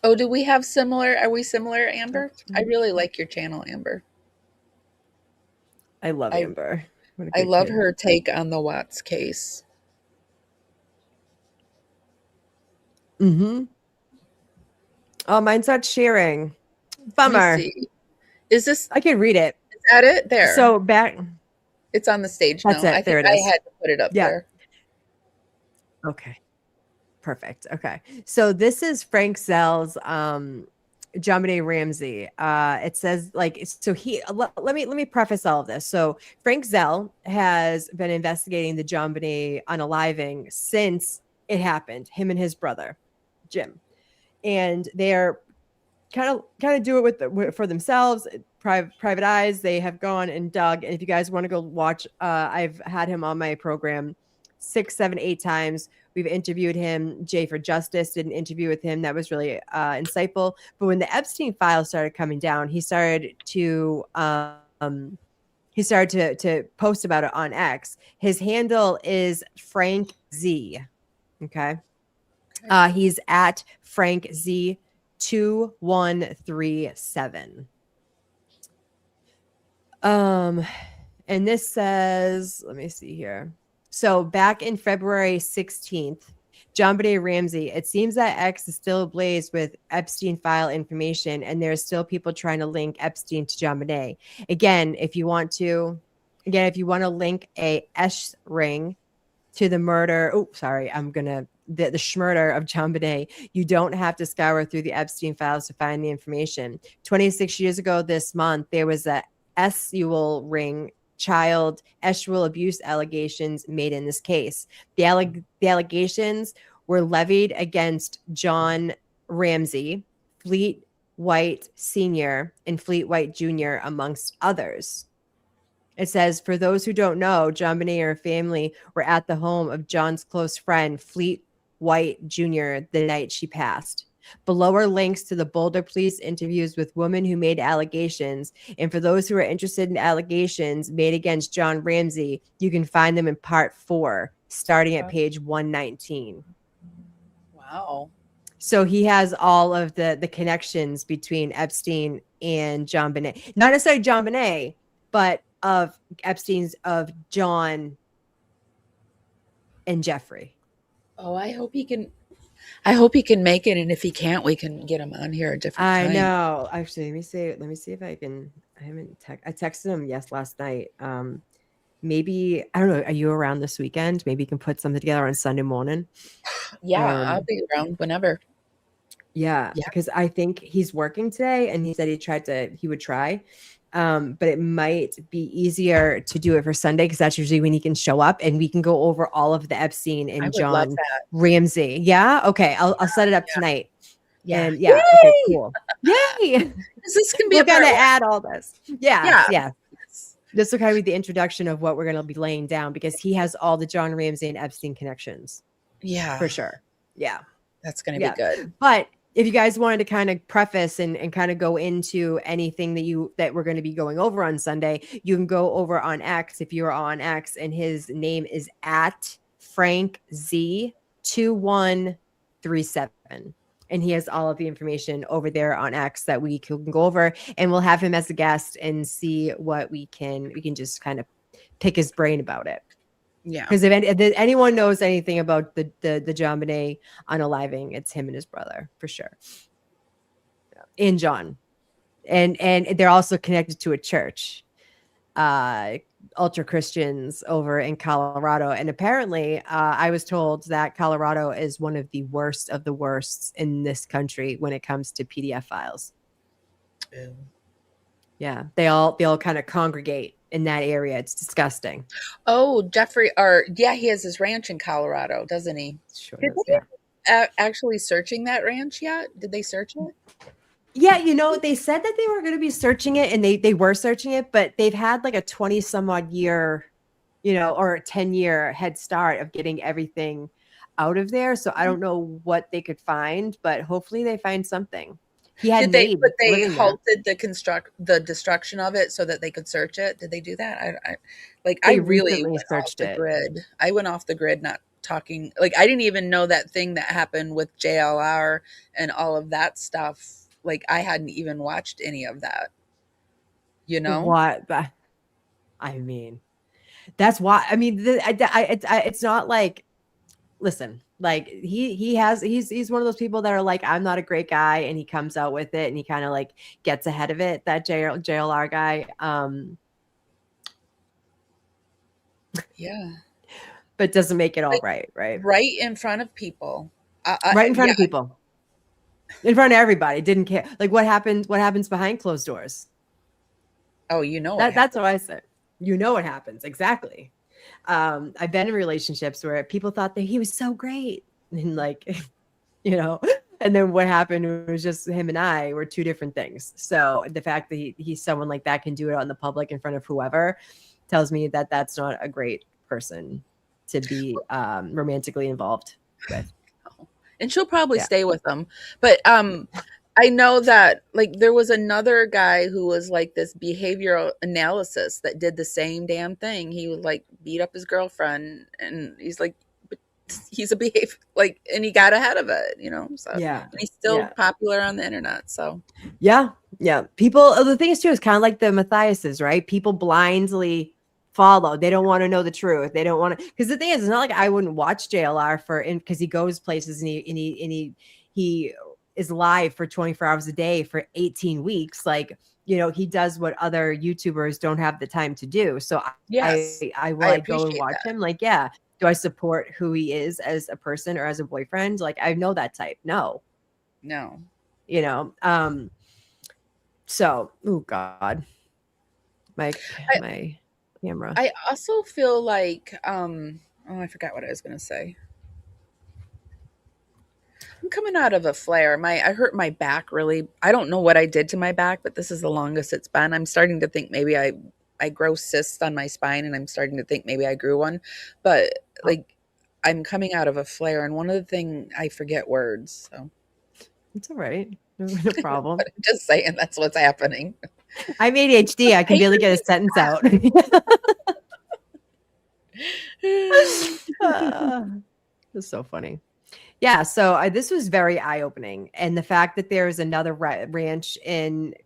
Oh, do we have similar? Are we similar, Amber? I really like your channel, Amber. I love Amber. I love her take on the Watts case. Mm-hmm. Oh, mine's not sharing. Bummer. Is this? I can read it. Is that it? There. So back. It's on the stage That's now. it. I there think it is. I had to put it up there. Okay. Perfect. Okay. So this is Frank Zell's JonBenet Ramsey. It says let me preface all of this. So Frank Zell has been investigating the JonBenet unaliving since it happened, him and his brother, Jim. And they're kind of do it for themselves, private eyes. They have gone and dug. And if you guys want to go watch, I've had him on my program 6, 7, 8 times. We've interviewed him. Jay for Justice did an interview with him that was really insightful. But when the Epstein files started coming down, he started to post about it on X. His handle is Frank Z. Okay. He's at Frank Z 2137. And this says, let me see here. So back in February 16th, JonBenet Ramsey, it seems that X is still ablaze with Epstein file information, and there's still people trying to link Epstein to JonBenet. Again, if you want to link a S ring to the murder, the schmurder of JonBenet, you don't have to scour through the Epstein files to find the information. 26 years ago this month, there was a sexual ring child sexual abuse allegations made in this case. The allegations were levied against John Ramsey, Fleet White Sr., and Fleet White Jr., amongst others. It says, for those who don't know, JonBenet and her family were at the home of John's close friend, Fleet White Jr., the night she passed. Below are links to the Boulder police interviews with women who made allegations. And for those who are interested in allegations made against John Ramsey, you can find them in part 4, starting at page 119. Wow. So he has all of the connections between Epstein and JonBenet. Not necessarily JonBenet, but of Epstein's, of John and Jeffrey. Oh, I hope he can make it, and if he can't, we can get him on here a different time. I know. Actually, let me see if I can. I texted him last night. Maybe, I don't know, are you around this weekend? Maybe you can put something together on Sunday morning. Yeah, I'll be around whenever. Yeah, because I think he's working today, and he said he would try. But it might be easier to do it for Sunday because that's usually when he can show up, and we can go over all of the Epstein and John Ramsey. Yeah. Okay. I'll set it up tonight. Yeah. And yeah, Yay! okay, cool. Yay! This can be We're a part gonna one. add all this. Yeah. Yeah. This will kind of be the introduction of what we're gonna be laying down because he has all the John Ramsey and Epstein connections. Yeah. For sure. Yeah. That's gonna be good. But if you guys wanted to kind of preface and kind of go into anything that we're going to be going over on Sunday, you can go over on X if you're on X, and his name is at Frank Z2137. And he has all of the information over there on X that we can go over, and we'll have him as a guest and see what we can just kind of pick his brain about it. Yeah. Because if anyone knows anything about the JonBenet unaliving, it's him and his brother for sure. And John. And they're also connected to a church. Ultra Christians over in Colorado. And apparently, I was told that Colorado is one of the worst in this country when it comes to PDF files. Ew. Yeah, they all kind of congregate in that area. It's disgusting. Oh, Jeffrey, he has his ranch in Colorado, doesn't he? Sure Did does, they actually searching that ranch yet? Did they search it? Yeah, they said that they were going to be searching it, and they were searching it, but they've had like a 20 some odd year, or a 10-year head start of getting everything out of there. So I don't know what they could find, but hopefully they find something. He had they halted there. the destruction of it so that they could search it. Did they do that? They I really recently went searched off the it. grid. I went off the grid, not talking. Like, I didn't even know that thing that happened with JLR and all of that stuff. Like, I hadn't even watched any of that. What? I mean, that's why. I mean, it's not like. Listen, like he's one of those people that are like, I'm not a great guy, and he comes out with it, and he kind of like gets ahead of it. That JLR guy, yeah, but doesn't make it all right in front of people, right in front of people, in front of everybody. Didn't care. Like what happens behind closed doors. Oh, that's what I said. What happens exactly. I've been in relationships where people thought that he was so great, and like, and then what happened, it was just him and I were two different things. So the fact that he's someone like that can do it out in the public in front of whoever tells me that that's not a great person to be romantically involved with. And she'll probably stay with them. But I know that like there was another guy who was like this behavioral analysis that did the same damn thing. He would like beat up his girlfriend, and he's like, but he's a and he got ahead of it, so and he's still popular on the internet. So yeah. People, the thing is too, is kind of like the Matthiases, right? People blindly follow. They don't want to know the truth. They don't want to, because the thing is, it's not like I wouldn't watch JLR because he goes places and he is live for 24 hours a day for 18 weeks. Like, he does what other YouTubers don't have the time to do. So I will go and watch him. Like, yeah. Do I support who he is as a person or as a boyfriend? Like, I know that type. No. So, oh God, my camera. I also feel like, I forgot what I was going to say. I'm coming out of a flare. I hurt my back really. I don't know what I did to my back, but this is the longest it's been. I'm starting to think maybe I grow cysts on my spine, and I'm starting to think maybe I grew one. But like, I'm coming out of a flare, and one of the things, I forget words. So it's all right. No problem. I'm just saying that's what's happening. I'm ADHD. I can barely get a sentence out. It's so funny. Yeah, so this was very eye-opening, and the fact that there is another ranch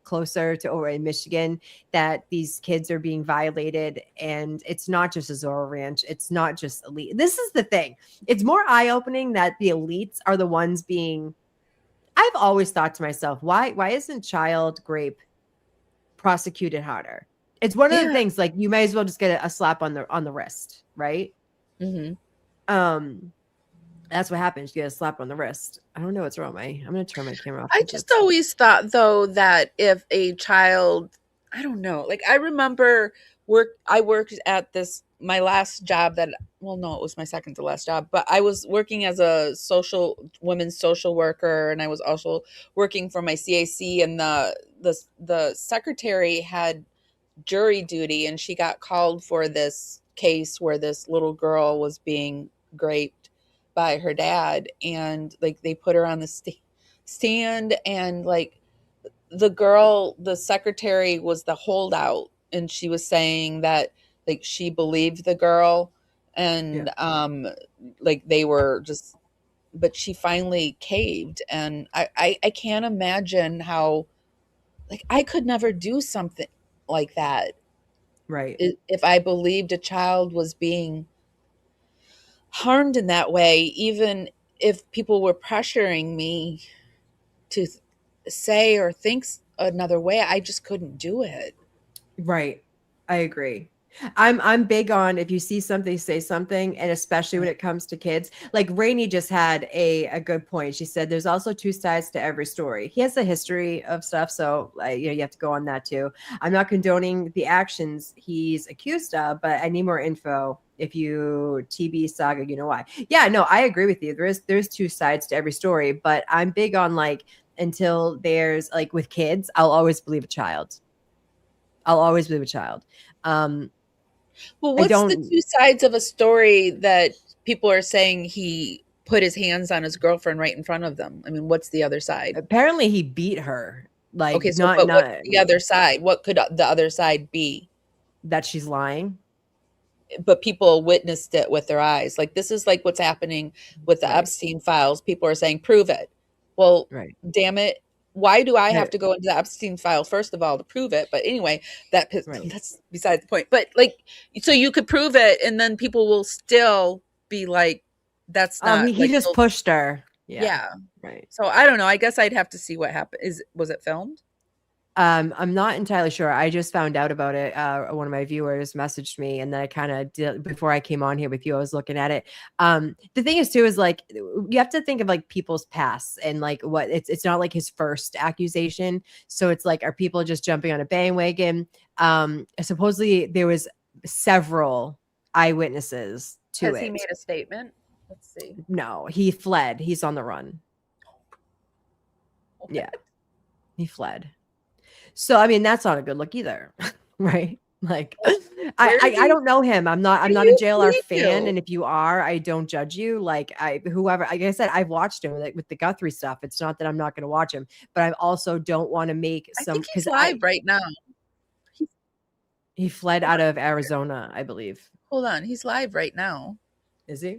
closer to over in Michigan that these kids are being violated, and it's not just a Zorro Ranch, it's not just elite. This is the thing; it's more eye-opening that the elites are the ones being. I've always thought to myself, why isn't child rape prosecuted harder? It's one of the things, like, you may as well just get a slap on the wrist, right? Mm-hmm. That's what happens. You get a slap on the wrist. I don't know what's wrong. I'm going to turn my camera off. I just always thought, though, that if a child I don't know. Like I remember I worked at this my last job that well no, it was my second to last job, but I was working as a women's social worker, and I was also working for my CAC, and the secretary had jury duty, and she got called for this case where this little girl was being raped by her dad, and like they put her on the stand, and like the secretary was the holdout, and she was saying that like she believed the girl, and like they were just, but she finally caved, and I can't imagine how, like I could never do something like that Right. if I believed a child was being harmed in that way, even if people were pressuring me to say or think another way, I just couldn't do it. Right. I agree. I'm big on if you see something, say something, and especially when it comes to kids. Like Rainey just had a good point. She said there's also two sides to every story. He has a history of stuff, so you have to go on that too. I'm not condoning the actions he's accused of, but I need more info. If you TB saga, you know why? Yeah, no, I agree with you. There's two sides to every story, but I'm big on like until there's like with kids, I'll always believe a child. I'll always believe a child. Well, what's the two sides of a story that people are saying he put his hands on his girlfriend right in front of them? I mean, what's the other side? Apparently he beat her. Like Okay, so but what's the other side? What could the other side be? That she's lying. But people witnessed it with their eyes. Like this is like what's happening with the Epstein files. People are saying, prove it. Well, damn it. Why do I have to go into the Epstein file, first of all, to prove it? But anyway, that's beside the point. But like, so you could prove it, and then people will still be like, that's not. He just pushed her. Yeah. Right. So I don't know. I guess I'd have to see what happened. Was it filmed? I'm not entirely sure. I just found out about it. One of my viewers messaged me, and then I kind of did before I came on here with you. I was looking at it. The thing is too is like you have to think of like people's pasts and like what it's not like his first accusation. So it's like, are people just jumping on a bandwagon? Supposedly there was several eyewitnesses to it. Has he made a statement? Let's see. No, he fled. He's on the run. What? Yeah, he fled. So I mean that's not a good look either, right? Like I don't know him. I'm not a JLR fan, and if you are, I don't judge you. Like whoever, like I said, I've watched him with the Guthrie stuff. It's not that I'm not going to watch him, but I also don't want to make some. I think he's live right now. He fled out of Arizona, I believe. Hold on, he's live right now. Is he?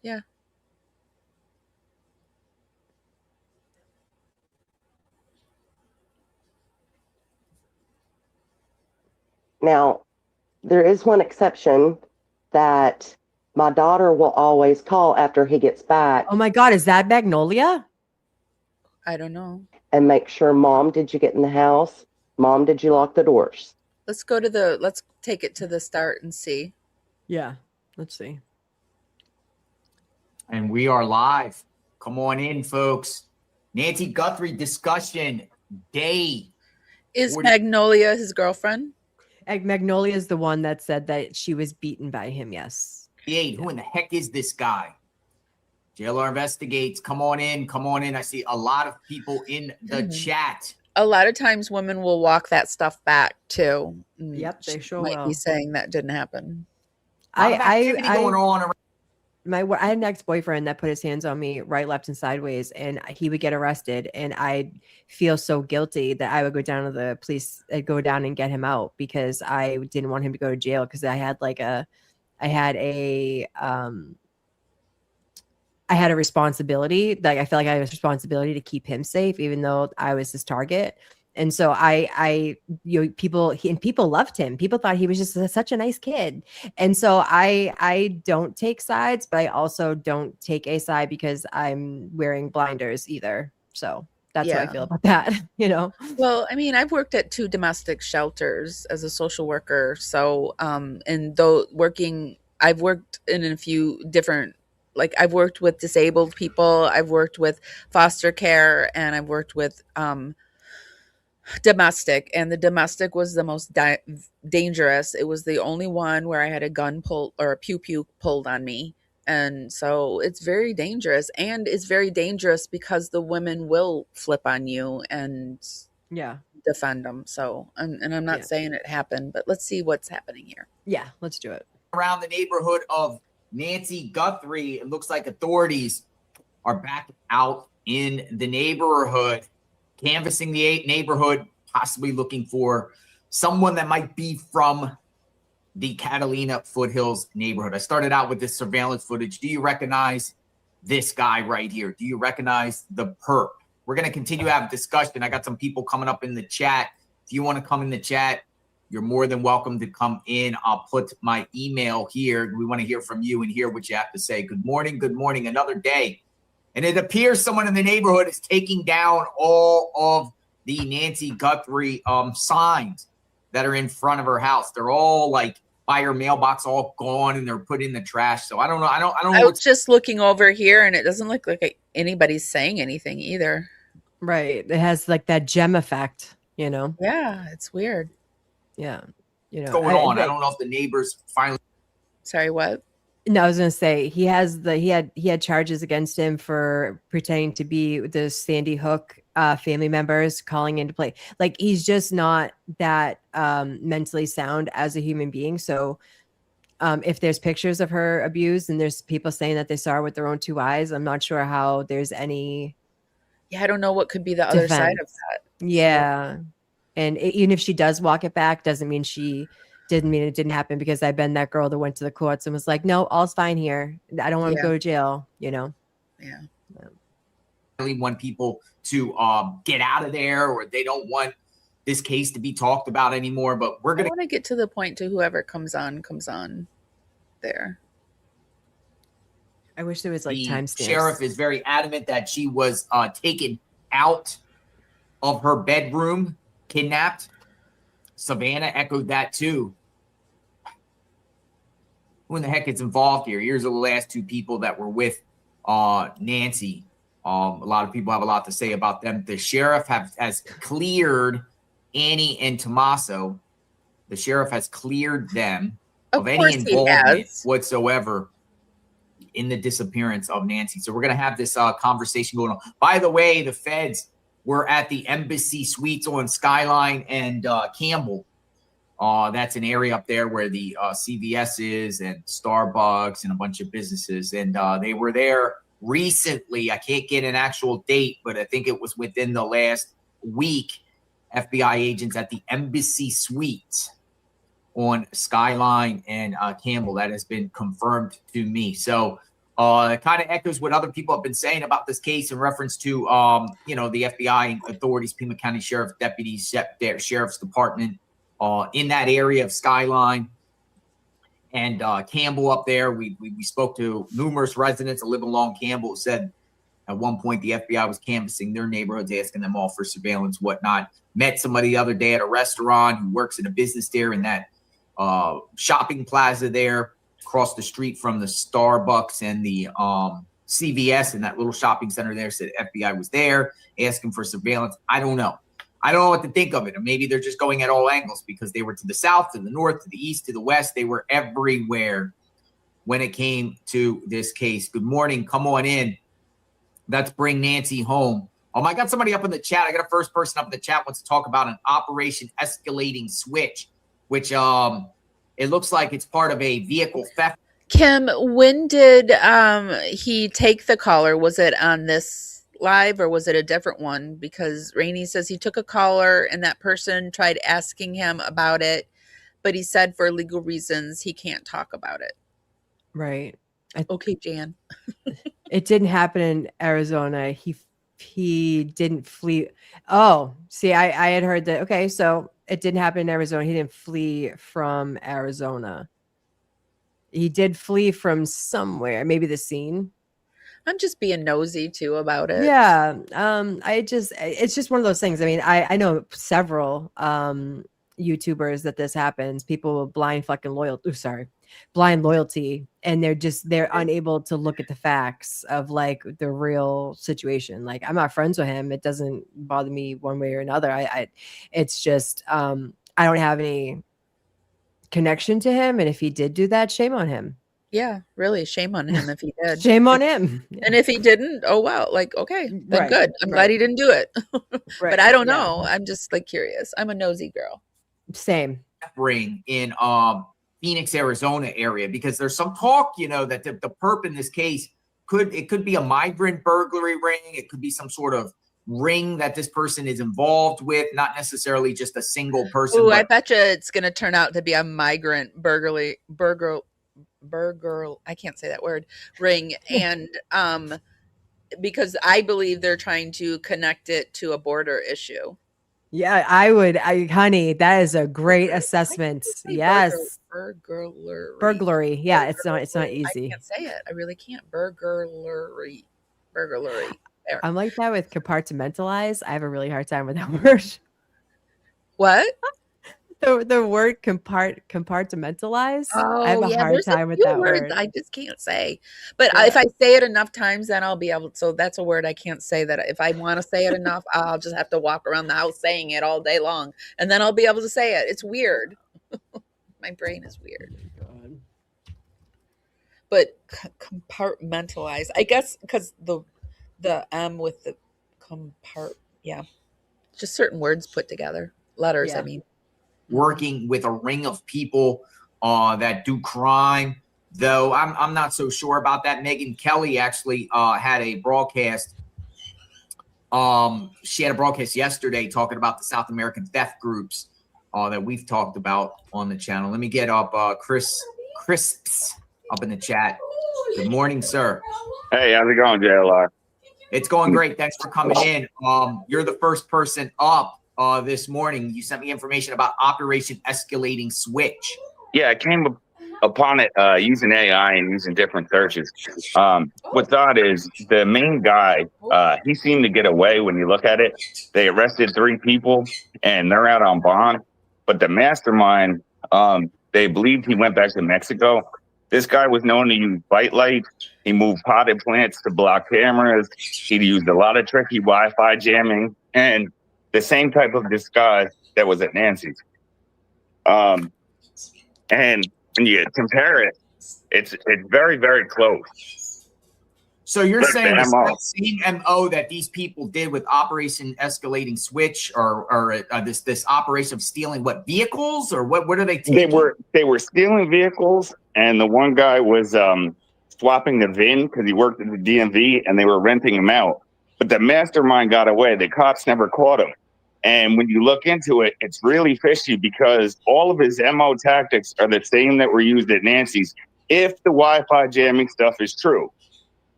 Yeah. Now, there is one exception that my daughter will always call after he gets back. Oh my God, is that Magnolia? I don't know. And make sure, Mom, did you get in the house? Mom, did you lock the doors? Let's take it to the start and see. Yeah, let's see. And we are live. Come on in, folks. Nancy Guthrie discussion day. Is Magnolia his girlfriend? Magnolia is the one that said that she was beaten by him. Yes. Who in the heck is this guy? JLR investigates. Come on in. Come on in. I see a lot of people in the chat. A lot of times women will walk that stuff back too. Yep, they sure might will. be saying that didn't happen. Going on around. I had an ex-boyfriend that put his hands on me right, left, and sideways, and he would get arrested, and I'd feel so guilty that I would go down to the police, I'd go down and get him out because I didn't want him to go to jail because I had a responsibility. Like I felt like I had a responsibility to keep him safe, even though I was his target. And so people loved him. People thought he was just such a nice kid. And so I don't take sides, but I also don't take a side because I'm wearing blinders either. So that's how I feel about that, you know? Well, I mean, I've worked at 2 domestic shelters as a social worker. So, and I've worked in a few different, like I've worked with disabled people, I've worked with foster care, and I've worked with, domestic, and the domestic was the most dangerous. It was the only one where I had a gun pulled or a pew pew pulled on me. And so it's very dangerous, and it's very dangerous because the women will flip on you and Yeah. defend them. So, and I'm not saying it happened, but let's see what's happening here. Yeah, let's do it. Around the neighborhood of Nancy Guthrie, it looks like authorities are back out in the neighborhood, canvassing the neighborhood, possibly looking for someone that might be from the Catalina Foothills neighborhood. I started out with this surveillance footage. Do you recognize this guy right here? Do you recognize the perp? We're going to continue to have a discussion. I got some people coming up in the chat. If you want to come in the chat, you're more than welcome to come in. I'll put my email here. We want to hear from you and hear what you have to say. Good morning. Good morning. Another day. And it appears someone in the neighborhood is taking down all of the Nancy Guthrie signs that are in front of her house. They're all like by her mailbox, all gone, and they're put in the trash. So I don't know. I don't know. I was just looking over here, and it doesn't look like anybody's saying anything either. Right. It has like that gem effect, you know? Yeah, it's weird. Yeah. You know, What's going on? I don't know if the neighbors finally. Sorry, what? No, I was gonna say he had charges against him for pretending to be the Sandy Hook family members calling into play. Like he's just not that mentally sound as a human being. So if there's pictures of her abused and there's people saying that they saw her with their own two eyes, I'm not sure how there's any. Yeah, I don't know what could be the other side of that. Yeah, and even if she does walk it back, doesn't mean she didn't mean it didn't happen, because I've been that girl that went to the courts and was like, no, all's fine here. I don't want to go to jail, you know? Yeah. Really want people to get out of there, or they don't want this case to be talked about anymore. But we're going to get to the point to whoever comes on there. I wish there was like timestamps. Sheriff is very adamant that she was taken out of her bedroom, kidnapped. Savannah echoed that too. Who in the heck is involved here? Here's the last two people that were with Nancy. A lot of people have a lot to say about them. The sheriff has cleared Annie and Tommaso. The sheriff has cleared them of any involvement whatsoever in the disappearance of Nancy. So we're going to have this conversation going on. By the way, the feds were at the Embassy Suites on Skyline and Campbell. That's an area up there where the CVS is and Starbucks and a bunch of businesses. And they were there recently. I can't get an actual date, but I think it was within the last week. FBI agents at the Embassy Suites on Skyline and Campbell. That has been confirmed to me. So it kind of echoes what other people have been saying about this case in reference to, the FBI authorities, Pima County Sheriff deputies, Sheriff's Department in that area of Skyline and Campbell up there. We spoke to numerous residents that live along Campbell, said at one point the FBI was canvassing their neighborhoods, asking them all for surveillance, whatnot. Met somebody the other day at a restaurant who works in a business there in that shopping plaza there across the street from the Starbucks and the CVS and that little shopping center there. Said FBI was there asking for surveillance. I don't know. I don't know what to think of it. Or maybe they're just going at all angles because they were to the south, to the north, to the east, to the west. They were everywhere when it came to this case. Good morning. Come on in. Let's bring Nancy home. I got somebody up in the chat. I got a first person up in the chat wants to talk about an Operation Escalating Switch, which it looks like it's part of a vehicle theft. Kim, when did he take the caller? Was it on this live or was it a different one? Because Rainey says he took a caller and that person tried asking him about it, but he said for legal reasons he can't talk about it. Right. Okay, Jan. It didn't happen in Arizona. He didn't flee. Oh, see, I had heard that. Okay, so it didn't happen in Arizona. He didn't flee from Arizona. He did flee from somewhere, maybe the scene. I'm just being nosy too about it. Yeah. It's just one of those things. I mean, I know several YouTubers that this happens. People with blind fucking loyalty. Sorry. blind loyalty, and they're unable to look at the facts of like the real situation. Like, I'm not friends with him. It doesn't bother me one way or another. It's just I don't have any connection to him, and if he did do that, shame on him. Yeah, really, shame on him if he did. Shame on him. And if he didn't, oh wow, like, okay, then Right, good. I'm glad right. he didn't do it. Right, But I don't yeah. know. I'm just like curious. I'm a nosy girl. Same. Ring in Phoenix, Arizona area, because there's some talk, that the perp in this case could be a migrant burglary ring. It could be some sort of ring that this person is involved with, not necessarily just a single person. Ooh, I bet you it's going to turn out to be a migrant burger. I can't say that word, ring. And because I believe they're trying to connect it to a border issue. Yeah, honey, that is a great assessment. Yes. Burglary. Yeah, it's not easy. I can't say it. I really can't. Burglary. There. I'm like that with compartmentalize. I have a really hard time with that word. What? The word compartmentalize. Oh, I have a hard time with that word. I just can't say. But if I say it enough times, then I'll be able. So that's a word I can't say. That if I want to say it enough, I'll just have to walk around the house saying it all day long, and then I'll be able to say it. It's weird. My brain is weird. But compartmentalize, I guess, because the M with the just certain words put together, letters. Yeah. I mean. Working with a ring of people that do crime, though I'm not so sure about that. Megyn Kelly actually had a broadcast. She had a broadcast yesterday talking about the South American theft groups that we've talked about on the channel. Let me get up Crisps up in the chat. Good morning, sir. Hey, how's it going, JLR? It's going great. Thanks for coming in. You're the first person up this morning. You sent me information about Operation Escalating Switch. Yeah, I came upon it using AI and using different searches. What's odd is the main guy, he seemed to get away when you look at it. They arrested 3 people and they're out on bond. But the mastermind, they believed he went back to Mexico. This guy was known to use bite lights. He moved potted plants to block cameras. He used a lot of tricky Wi-Fi jamming and the same type of disguise that was at Nancy's. And when you compare it, it's very, very close. So you're Like saying the it's MO. that same MO that these people did with Operation Escalating Switch, or this operation of stealing what vehicles, or what are they taking? They were stealing vehicles, and the one guy was swapping the VIN because he worked at the DMV, and they were renting him out. But the mastermind got away. The cops never caught him. And when you look into it, it's really fishy because all of his MO tactics are the same that were used at Nancy's, if the Wi-Fi jamming stuff is true.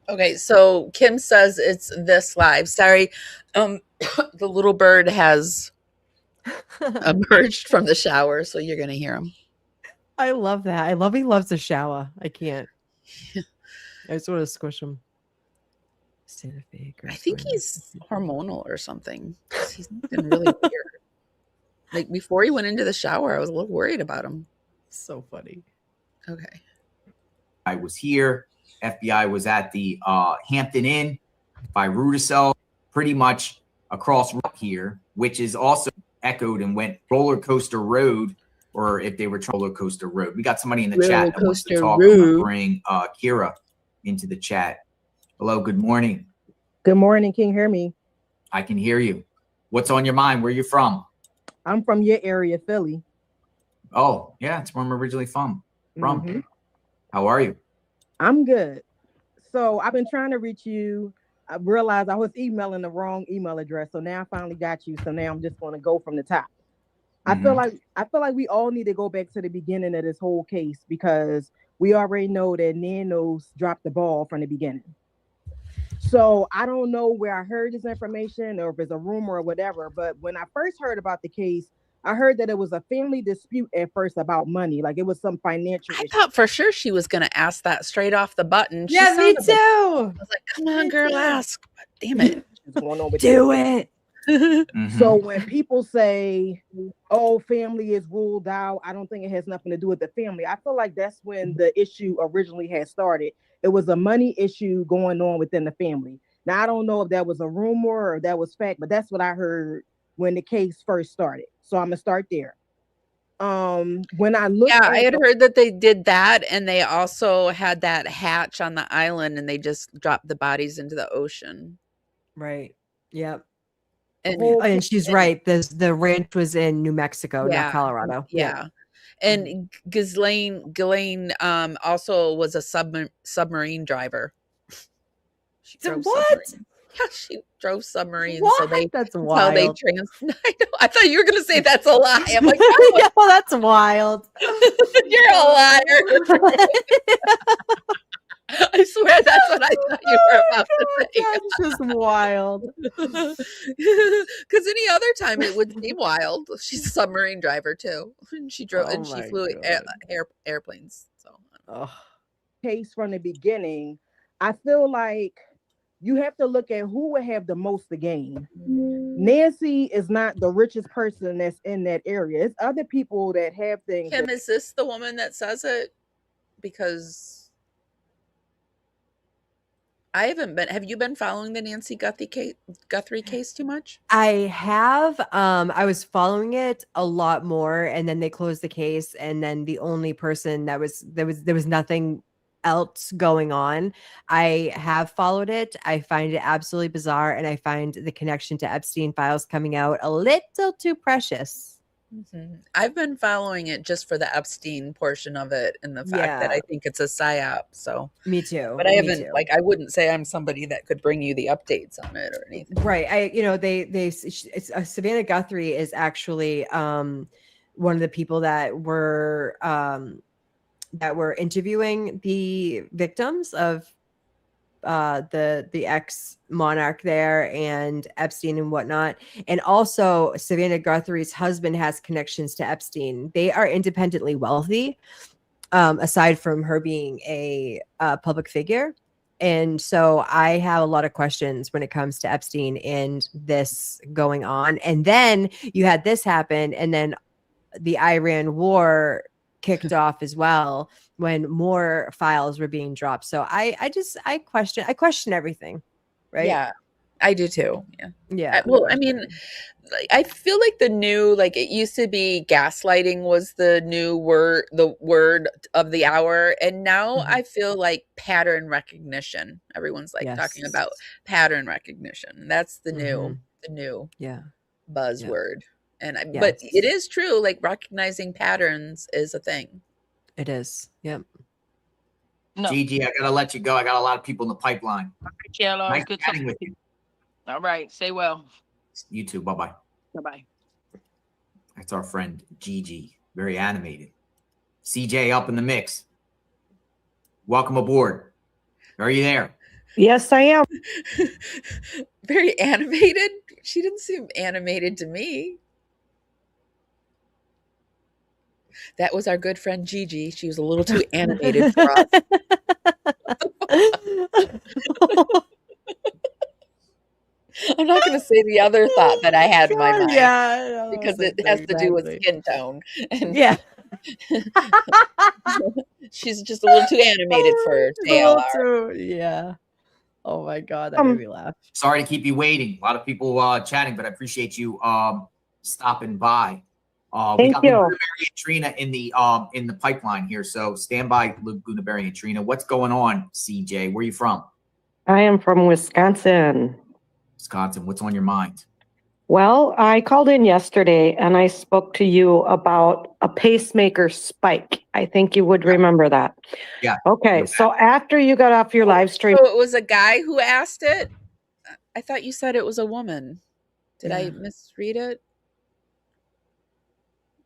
Okay, so Kim says it's this live. Sorry, the little bird has emerged from the shower, so you're gonna hear him. I love that. I love he loves the shower. I can't. I just want to squish him. I think he's hormonal or something. He's been really weird. Like before he went into the shower, I was a little worried about him. So funny. Okay. I was here. FBI was at the Hampton Inn by Rudisell, pretty much across here, which is also echoed and went Roller Coaster Road, or if they were Roller Coaster Road. We got somebody in the chat that wants to talk. I'm gonna bring Kira into the chat. Hello, good morning. Good morning. Can you hear me? I can hear you. What's on your mind? Where you from? I'm from your area, Philly. Oh, yeah, it's where I'm originally from. Mhm. How are you? I'm good. So I've been trying to reach you. I realized I was emailing the wrong email address. So now I finally got you. So now I'm just going to go from the top. I feel like we all need to go back to the beginning of this whole case, because we already know that Nanos dropped the ball from the beginning. So I don't know where I heard this information or if it's a rumor or whatever, but when I first heard about the case, I heard that it was a family dispute at first about money. Like it was some financial issue. I thought for sure she was going to ask that straight off the button. Yeah, me too. I was like, come on, girl, ask. But damn it. What's going on with Do it. So when people say, "Oh, family is ruled out," I don't think it has nothing to do with the family. I feel like that's when the issue originally had started. It was a money issue going on within the family. Now I don't know if that was a rumor or that was fact, but that's what I heard when the case first started. So I'm gonna start there. When I look Yeah, I at had heard that they did that, and they also had that hatch on the island, and they just dropped the bodies into the ocean. Right. Yep. And And she's right. The ranch was in New Mexico, not yeah, Colorado. yeah. And Ghislaine also was a submarine driver. She drove submarines. Yeah, she drove submarines. So What? That's how they wild. I know. I thought you were gonna say that's a lie. I'm like, Yeah, well, that's wild. you're a liar. I swear that's what I thought you were about to say. That's just wild. Because any other time it would seem wild. She's a submarine driver too. And she drove and she flew airplanes. So case from the beginning, I feel like you have to look at who would have the most to gain. Nancy is not the richest person that's in that area. It's other people that have things. Kim, is this the woman that says it? Because I haven't been. Have you been following the Nancy Guthrie case too much? I have. I was following it a lot more, and then they closed the case, and then the only person there was nothing else going on. I have followed it. I find it absolutely bizarre, and I find the connection to Epstein files coming out a little too precious. I've been following it just for the Epstein portion of it and the fact that I think it's a psyop. So me too. But I haven't I wouldn't say I'm somebody that could bring you the updates on it or anything. Right. Savannah Guthrie is actually one of the people that were interviewing the victims of the ex monarch there and Epstein and whatnot. And also Savannah Guthrie's husband has connections to Epstein. They are independently wealthy, aside from her being a public figure. And so I have a lot of questions when it comes to Epstein and this going on. And then you had this happen, and then the Iran war kicked off as well when more files were being dropped. So I question everything, right? Yeah, I do too. Yeah. Well, I mean, I feel like it used to be gaslighting was the word of the hour. And now I feel like pattern recognition. Everyone's like talking about pattern recognition. That's the new buzzword. And but it is true, like recognizing patterns is a thing. It is. Yep. No. Gigi, I gotta let you go. I got a lot of people in the pipeline. Kello, Nice good chatting talking with you. All right. Stay well. You too. Bye bye. Bye bye. That's our friend Gigi. Very animated. CJ up in the mix. Welcome aboard. Are you there? Yes, I am. Very animated. She didn't seem animated to me. That was our good friend Gigi. She was a little too animated for us. I'm not going to say the other thought that I had in my mind, because it has to do with skin tone. And she's just a little too animated for JLR. Yeah. Oh my God, that made me laugh. Sorry to keep you waiting. A lot of people chatting, but I appreciate you stopping by. We got Laguna Berry and Trina in the pipeline here, so stand by, Laguna Berry and Trina. What's going on, CJ? Where are you from? I am from Wisconsin. Wisconsin. What's on your mind? Well, I called in yesterday and I spoke to you about a pacemaker spike. I think you would remember that. Yeah. Okay. So after you got off your live stream. So it was a guy who asked it? I thought you said it was a woman. Did I misread it?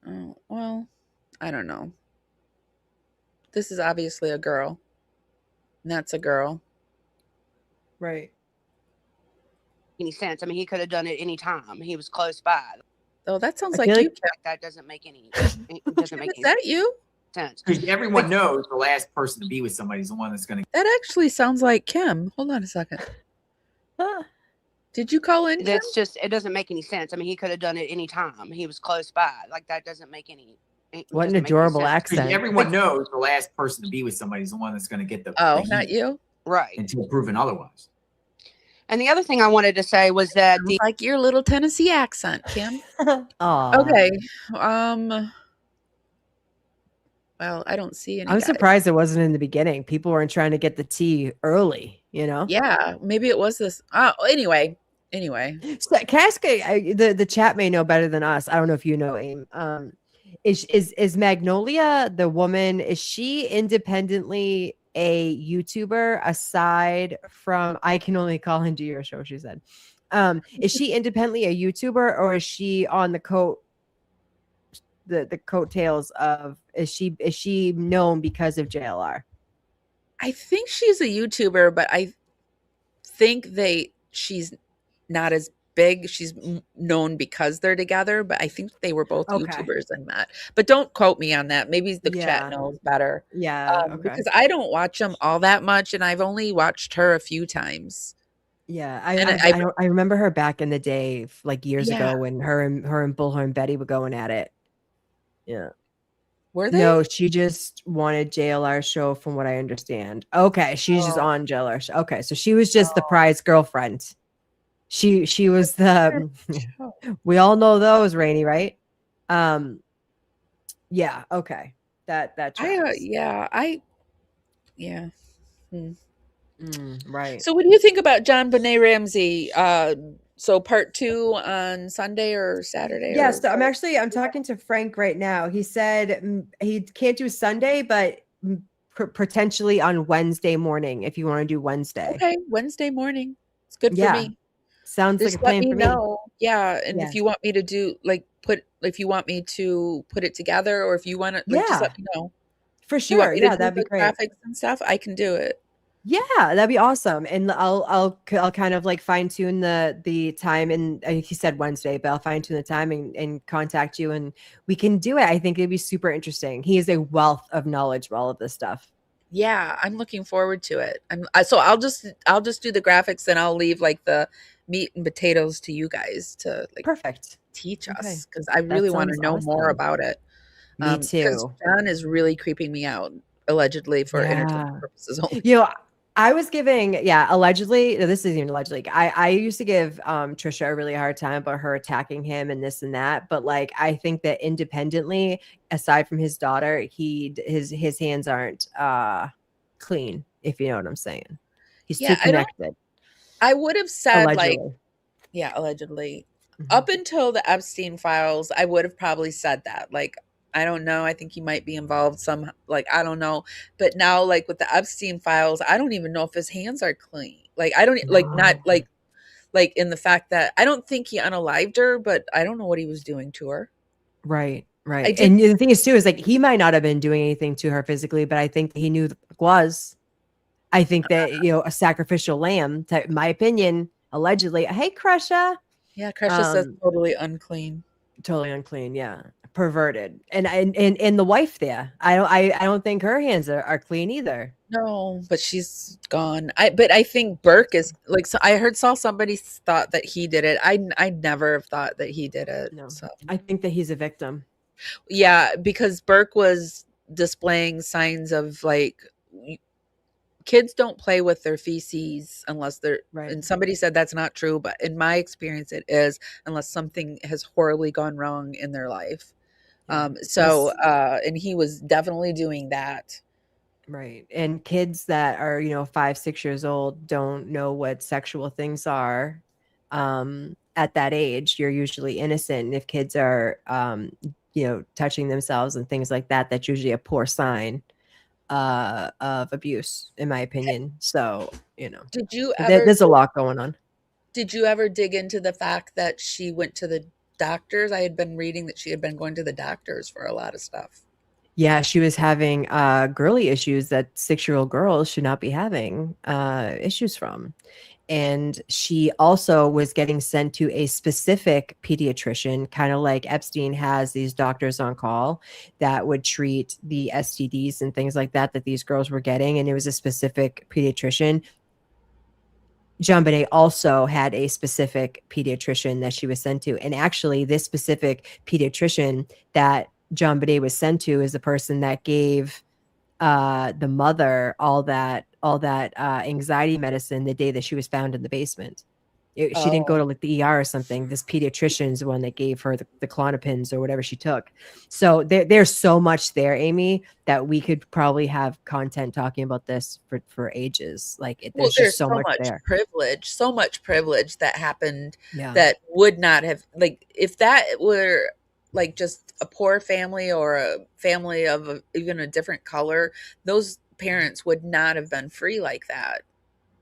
Oh, well, I don't know. This is obviously a girl. And that's a girl. Right. Any sense? I mean, he could have done it any time. He was close by. Oh, that sounds I like feel you. like that doesn't make any sense. Is that you? Sense. Because everyone knows the last person to be with somebody is the one that's going to. That actually sounds like Kim. Hold on a second. Did you call in? That's just, it doesn't make any sense. I mean, he could have done it any time. He was close by. Like, that doesn't make any. What an adorable accent. Everyone knows the last person to be with somebody is the one that's going to get the. Oh, the not heat you? Right. Until proven otherwise. And the other thing I wanted to say was that like your little Tennessee accent, Kim. Aw. Okay. Well, I don't see any. I'm guys. surprised it wasn't in the beginning. People weren't trying to get the tea early, you know? Yeah, maybe it was this. Oh, anyway. So, can I ask the chat may know better than us. I don't know if you know, Aim. Is Magnolia the woman? Is she independently a YouTuber aside from? I can only call into your show. She said, is she independently a YouTuber, or is she on the coattails of? Is she known because of JLR? I think she's a YouTuber, but I think she's not as big. She's known because they're together, but I think they were both YouTubers and met. But don't quote me on that. Maybe the chat knows better. Yeah, because I don't watch them all that much, and I've only watched her a few times. Yeah, I remember her back in the day, like years ago, when her and Bullhorn Betty were going at it. Yeah. Were they? No, she just wanted JLR's show, from what I understand. Okay, she's just on JLR's show. Okay, so she was just the prize girlfriend. She was the. We all know those, Rainey, right? Yeah. Okay. That tracks. Right. So what do you think about JonBenet Ramsey? So part 2 on Sunday or Saturday? Yes, so I'm talking to Frank right now. He said he can't do Sunday, but potentially on Wednesday morning, if you want to do Wednesday. Okay, Wednesday morning. It's good for me. Sounds Just like a plan for me. Yeah, and if you want me to do if you want me to put it together, or if you want to just let me know. For You want sure. me to Yeah, do that'd be the great. graphics and stuff, I can do it. Yeah, that'd be awesome. And I'll kind of like fine tune the time, and he said Wednesday, but I'll fine tune the time and contact you, and we can do it. I think it'd be super interesting. He is a wealth of knowledge of all of this stuff. Yeah, I'm looking forward to it. So I'll just do the graphics, and I'll leave like the meat and potatoes to you guys to perfect teach us, because I really want to know more about it. Me too. Because John is really creeping me out, allegedly for entertainment purposes only. You know, I was giving, allegedly, this isn't even allegedly. I used to give Trisha a really hard time about her attacking him and this and that. But like, I think that independently, aside from his daughter, his hands aren't clean, if you know what I'm saying. He's too connected. I would have said allegedly. Allegedly. Up until the Epstein files, I would have probably said that. Like, I don't know. I think he might be involved some, I don't know. But now, like with the Epstein files, I don't even know if his hands are clean. Like, I don't not in the fact that I don't think he unalived her, but I don't know what he was doing to her. Right. And the thing is too, is like, he might not have been doing anything to her physically, but I think he knew was. I think that, a sacrificial lamb, in my opinion, allegedly. Hey, Crusha. Yeah, Crusha says totally unclean. Totally unclean. Yeah, perverted. And the wife there, I don't think her hands are clean either. No, but she's gone. But I think Burke is so I saw somebody thought that he did it. I never have thought that he did it. No, so I think that he's a victim. Yeah, because Burke was displaying signs of kids don't play with their feces unless they're right. And somebody said that's not true, but in my experience it is, unless something has horribly gone wrong in their life. And he was definitely doing that. Right. And kids that are 5-6 years old don't know what sexual things are. At that age, you're usually innocent, and if kids are touching themselves and things like that, that's usually a poor sign of abuse, in my opinion. So, did you ever there's a lot going on. Did you ever dig into the fact that she went to the doctors? I had been reading that she had been going to the doctors for a lot of stuff. Yeah, she was having girly issues that 6-year-old girls should not be having issues from. And she also was getting sent to a specific pediatrician, kind of like Epstein has these doctors on call that would treat the STDs and things like that these girls were getting. And it was a specific pediatrician. JonBenet also had a specific pediatrician that she was sent to. And actually, this specific pediatrician that JonBenet was sent to is the person that gave the mother all that anxiety medicine the day that she was found in the basement. She didn't go to like the ER or something. This pediatrician is the one that gave her the Klonopins or whatever she took. So there's so much there, Amy, that we could probably have content talking about this for ages. Like Well, there's there's just so much there. so much privilege that happened Yeah. that would not have, like, if that were like just a poor family or a family of even a different color, those parents would not have been free like that.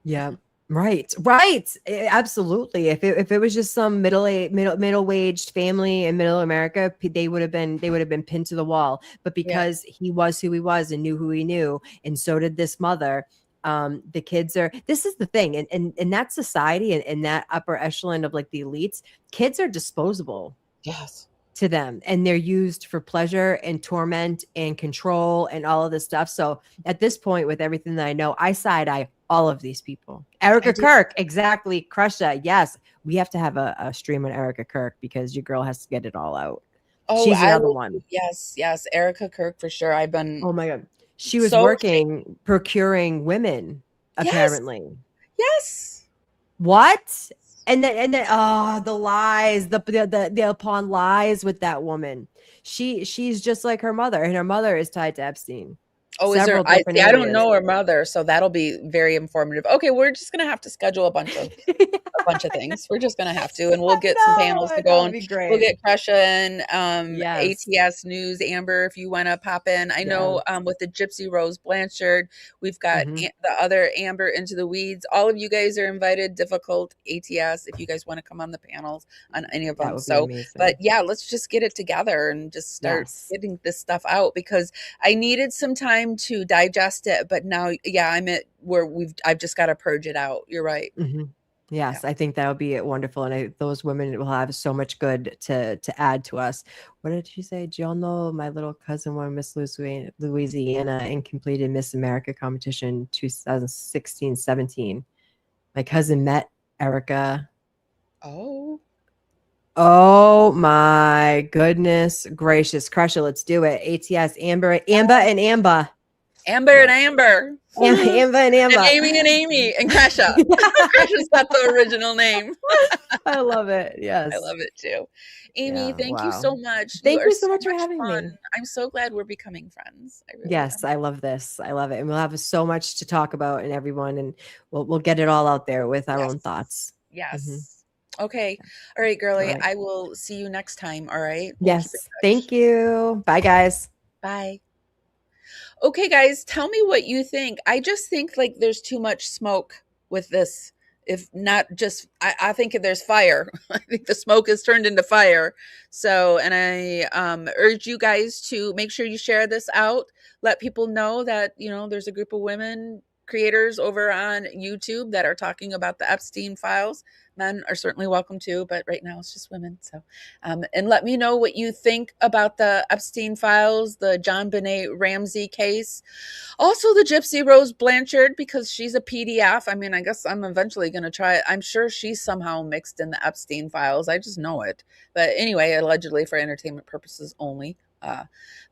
Yeah. Right. Absolutely. If it was just some middle-aged family in middle America, they would have been pinned to the wall. But because he was who he was and knew who he knew, and so did this mother, the kids are, this is the thing. In that society and that upper echelon of like the elites, kids are disposable. Yes. To them, and they're used for pleasure and torment and control and all of this stuff. So at this point, with everything that I know, I side-eye all of these people. Erica Kirk, exactly. Crusha. Yes, we have to have a stream on Erica Kirk because your girl has to get it all out. She's another one. Yes, Erica Kirk for sure. I've been. Oh my God, she was working procuring women. Apparently, yes. What? And then the lies, the upon lies with that woman. She's just like her mother, and her mother is tied to Epstein. Oh, is there? I don't know her mother, so that'll be very informative. Okay, we're just gonna have to schedule a bunch of things. We're just gonna have to, and we'll get some panels to go on. We'll get Crusha and ATS News, Amber, if you want to pop in. I know with the Gypsy Rose Blanchard, we've got the other Amber Into the Weeds. All of you guys are invited. Difficult ATS, if you guys want to come on the panels on any of them. So, but yeah, let's just get it together and just start getting this stuff out, because I needed some time to digest it, but now I'm at where I've just got to purge it out. You're right. Yes, I think that would be wonderful, and those women will have so much good to add to us. What did she say? Do y'all know my little cousin won Miss Louisiana and completed Miss America competition 2016-17? My cousin met Erica. Oh my goodness gracious. Crusher, let's do it. ATS, Amber and Amber. Amber and Amber. Amber and Amber. And Amy and Amy and Crusha. Crusha's not the original name. I love it. Yes. I love it too. Amy, thank you so much. Thank you so much for having me. I'm so glad we're becoming friends. I love this. I love it. And we'll have so much to talk about and everyone, and we'll get it all out there with our own thoughts. Yes. Okay. All right, girly. I will see you next time. All right. Yes. Thank you. Bye, guys. Bye. Okay, guys, tell me what you think. I just think like there's too much smoke with this. If not just, I think there's fire. I think the smoke has turned into fire. So, and I urge you guys to make sure you share this out. Let people know that, there's a group of women creators over on YouTube that are talking about the Epstein files. Men are certainly welcome too, but right now it's just women. So, and let me know what you think about the Epstein files, the JonBenet Ramsey case, also the Gypsy Rose Blanchard, because she's a PDF. I mean, I guess I'm eventually going to try it. I'm sure she's somehow mixed in the Epstein files. I just know it. But anyway, allegedly for entertainment purposes only.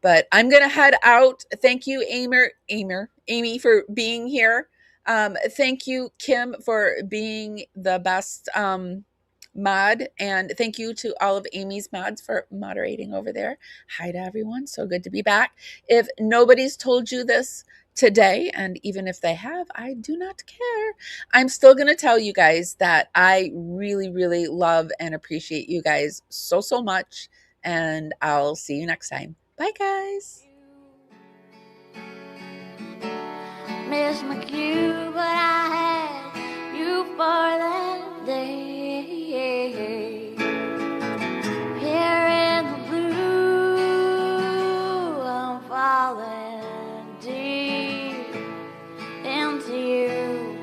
But I'm going to head out. Thank you, Amy, for being here. Thank you, Kim, for being the best mod. And thank you to all of Amy's mods for moderating over there. Hi to everyone. So good to be back. If nobody's told you this today, and even if they have, I do not care. I'm still going to tell you guys that I really, really love and appreciate you guys so, so much. And I'll see you next time. Bye, guys. Miss McHugh, but I had you for that day. Here in the blue, I'm falling deep into you.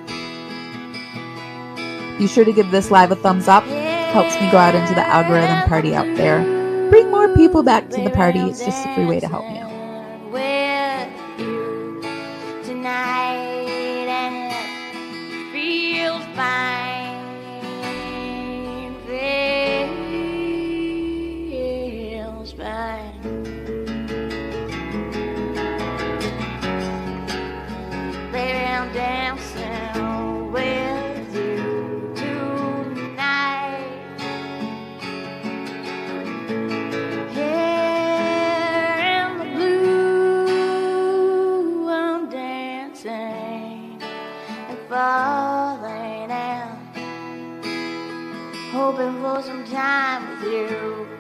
Be sure to give this live a thumbs up. Helps me go out into the algorithm party out there. Bring more people back to the party. It's just a free way to help me out. Tonight, and it feels fine. I'm dancing with you tonight. Here in the blue, I'm dancing and falling and hoping for some time with you.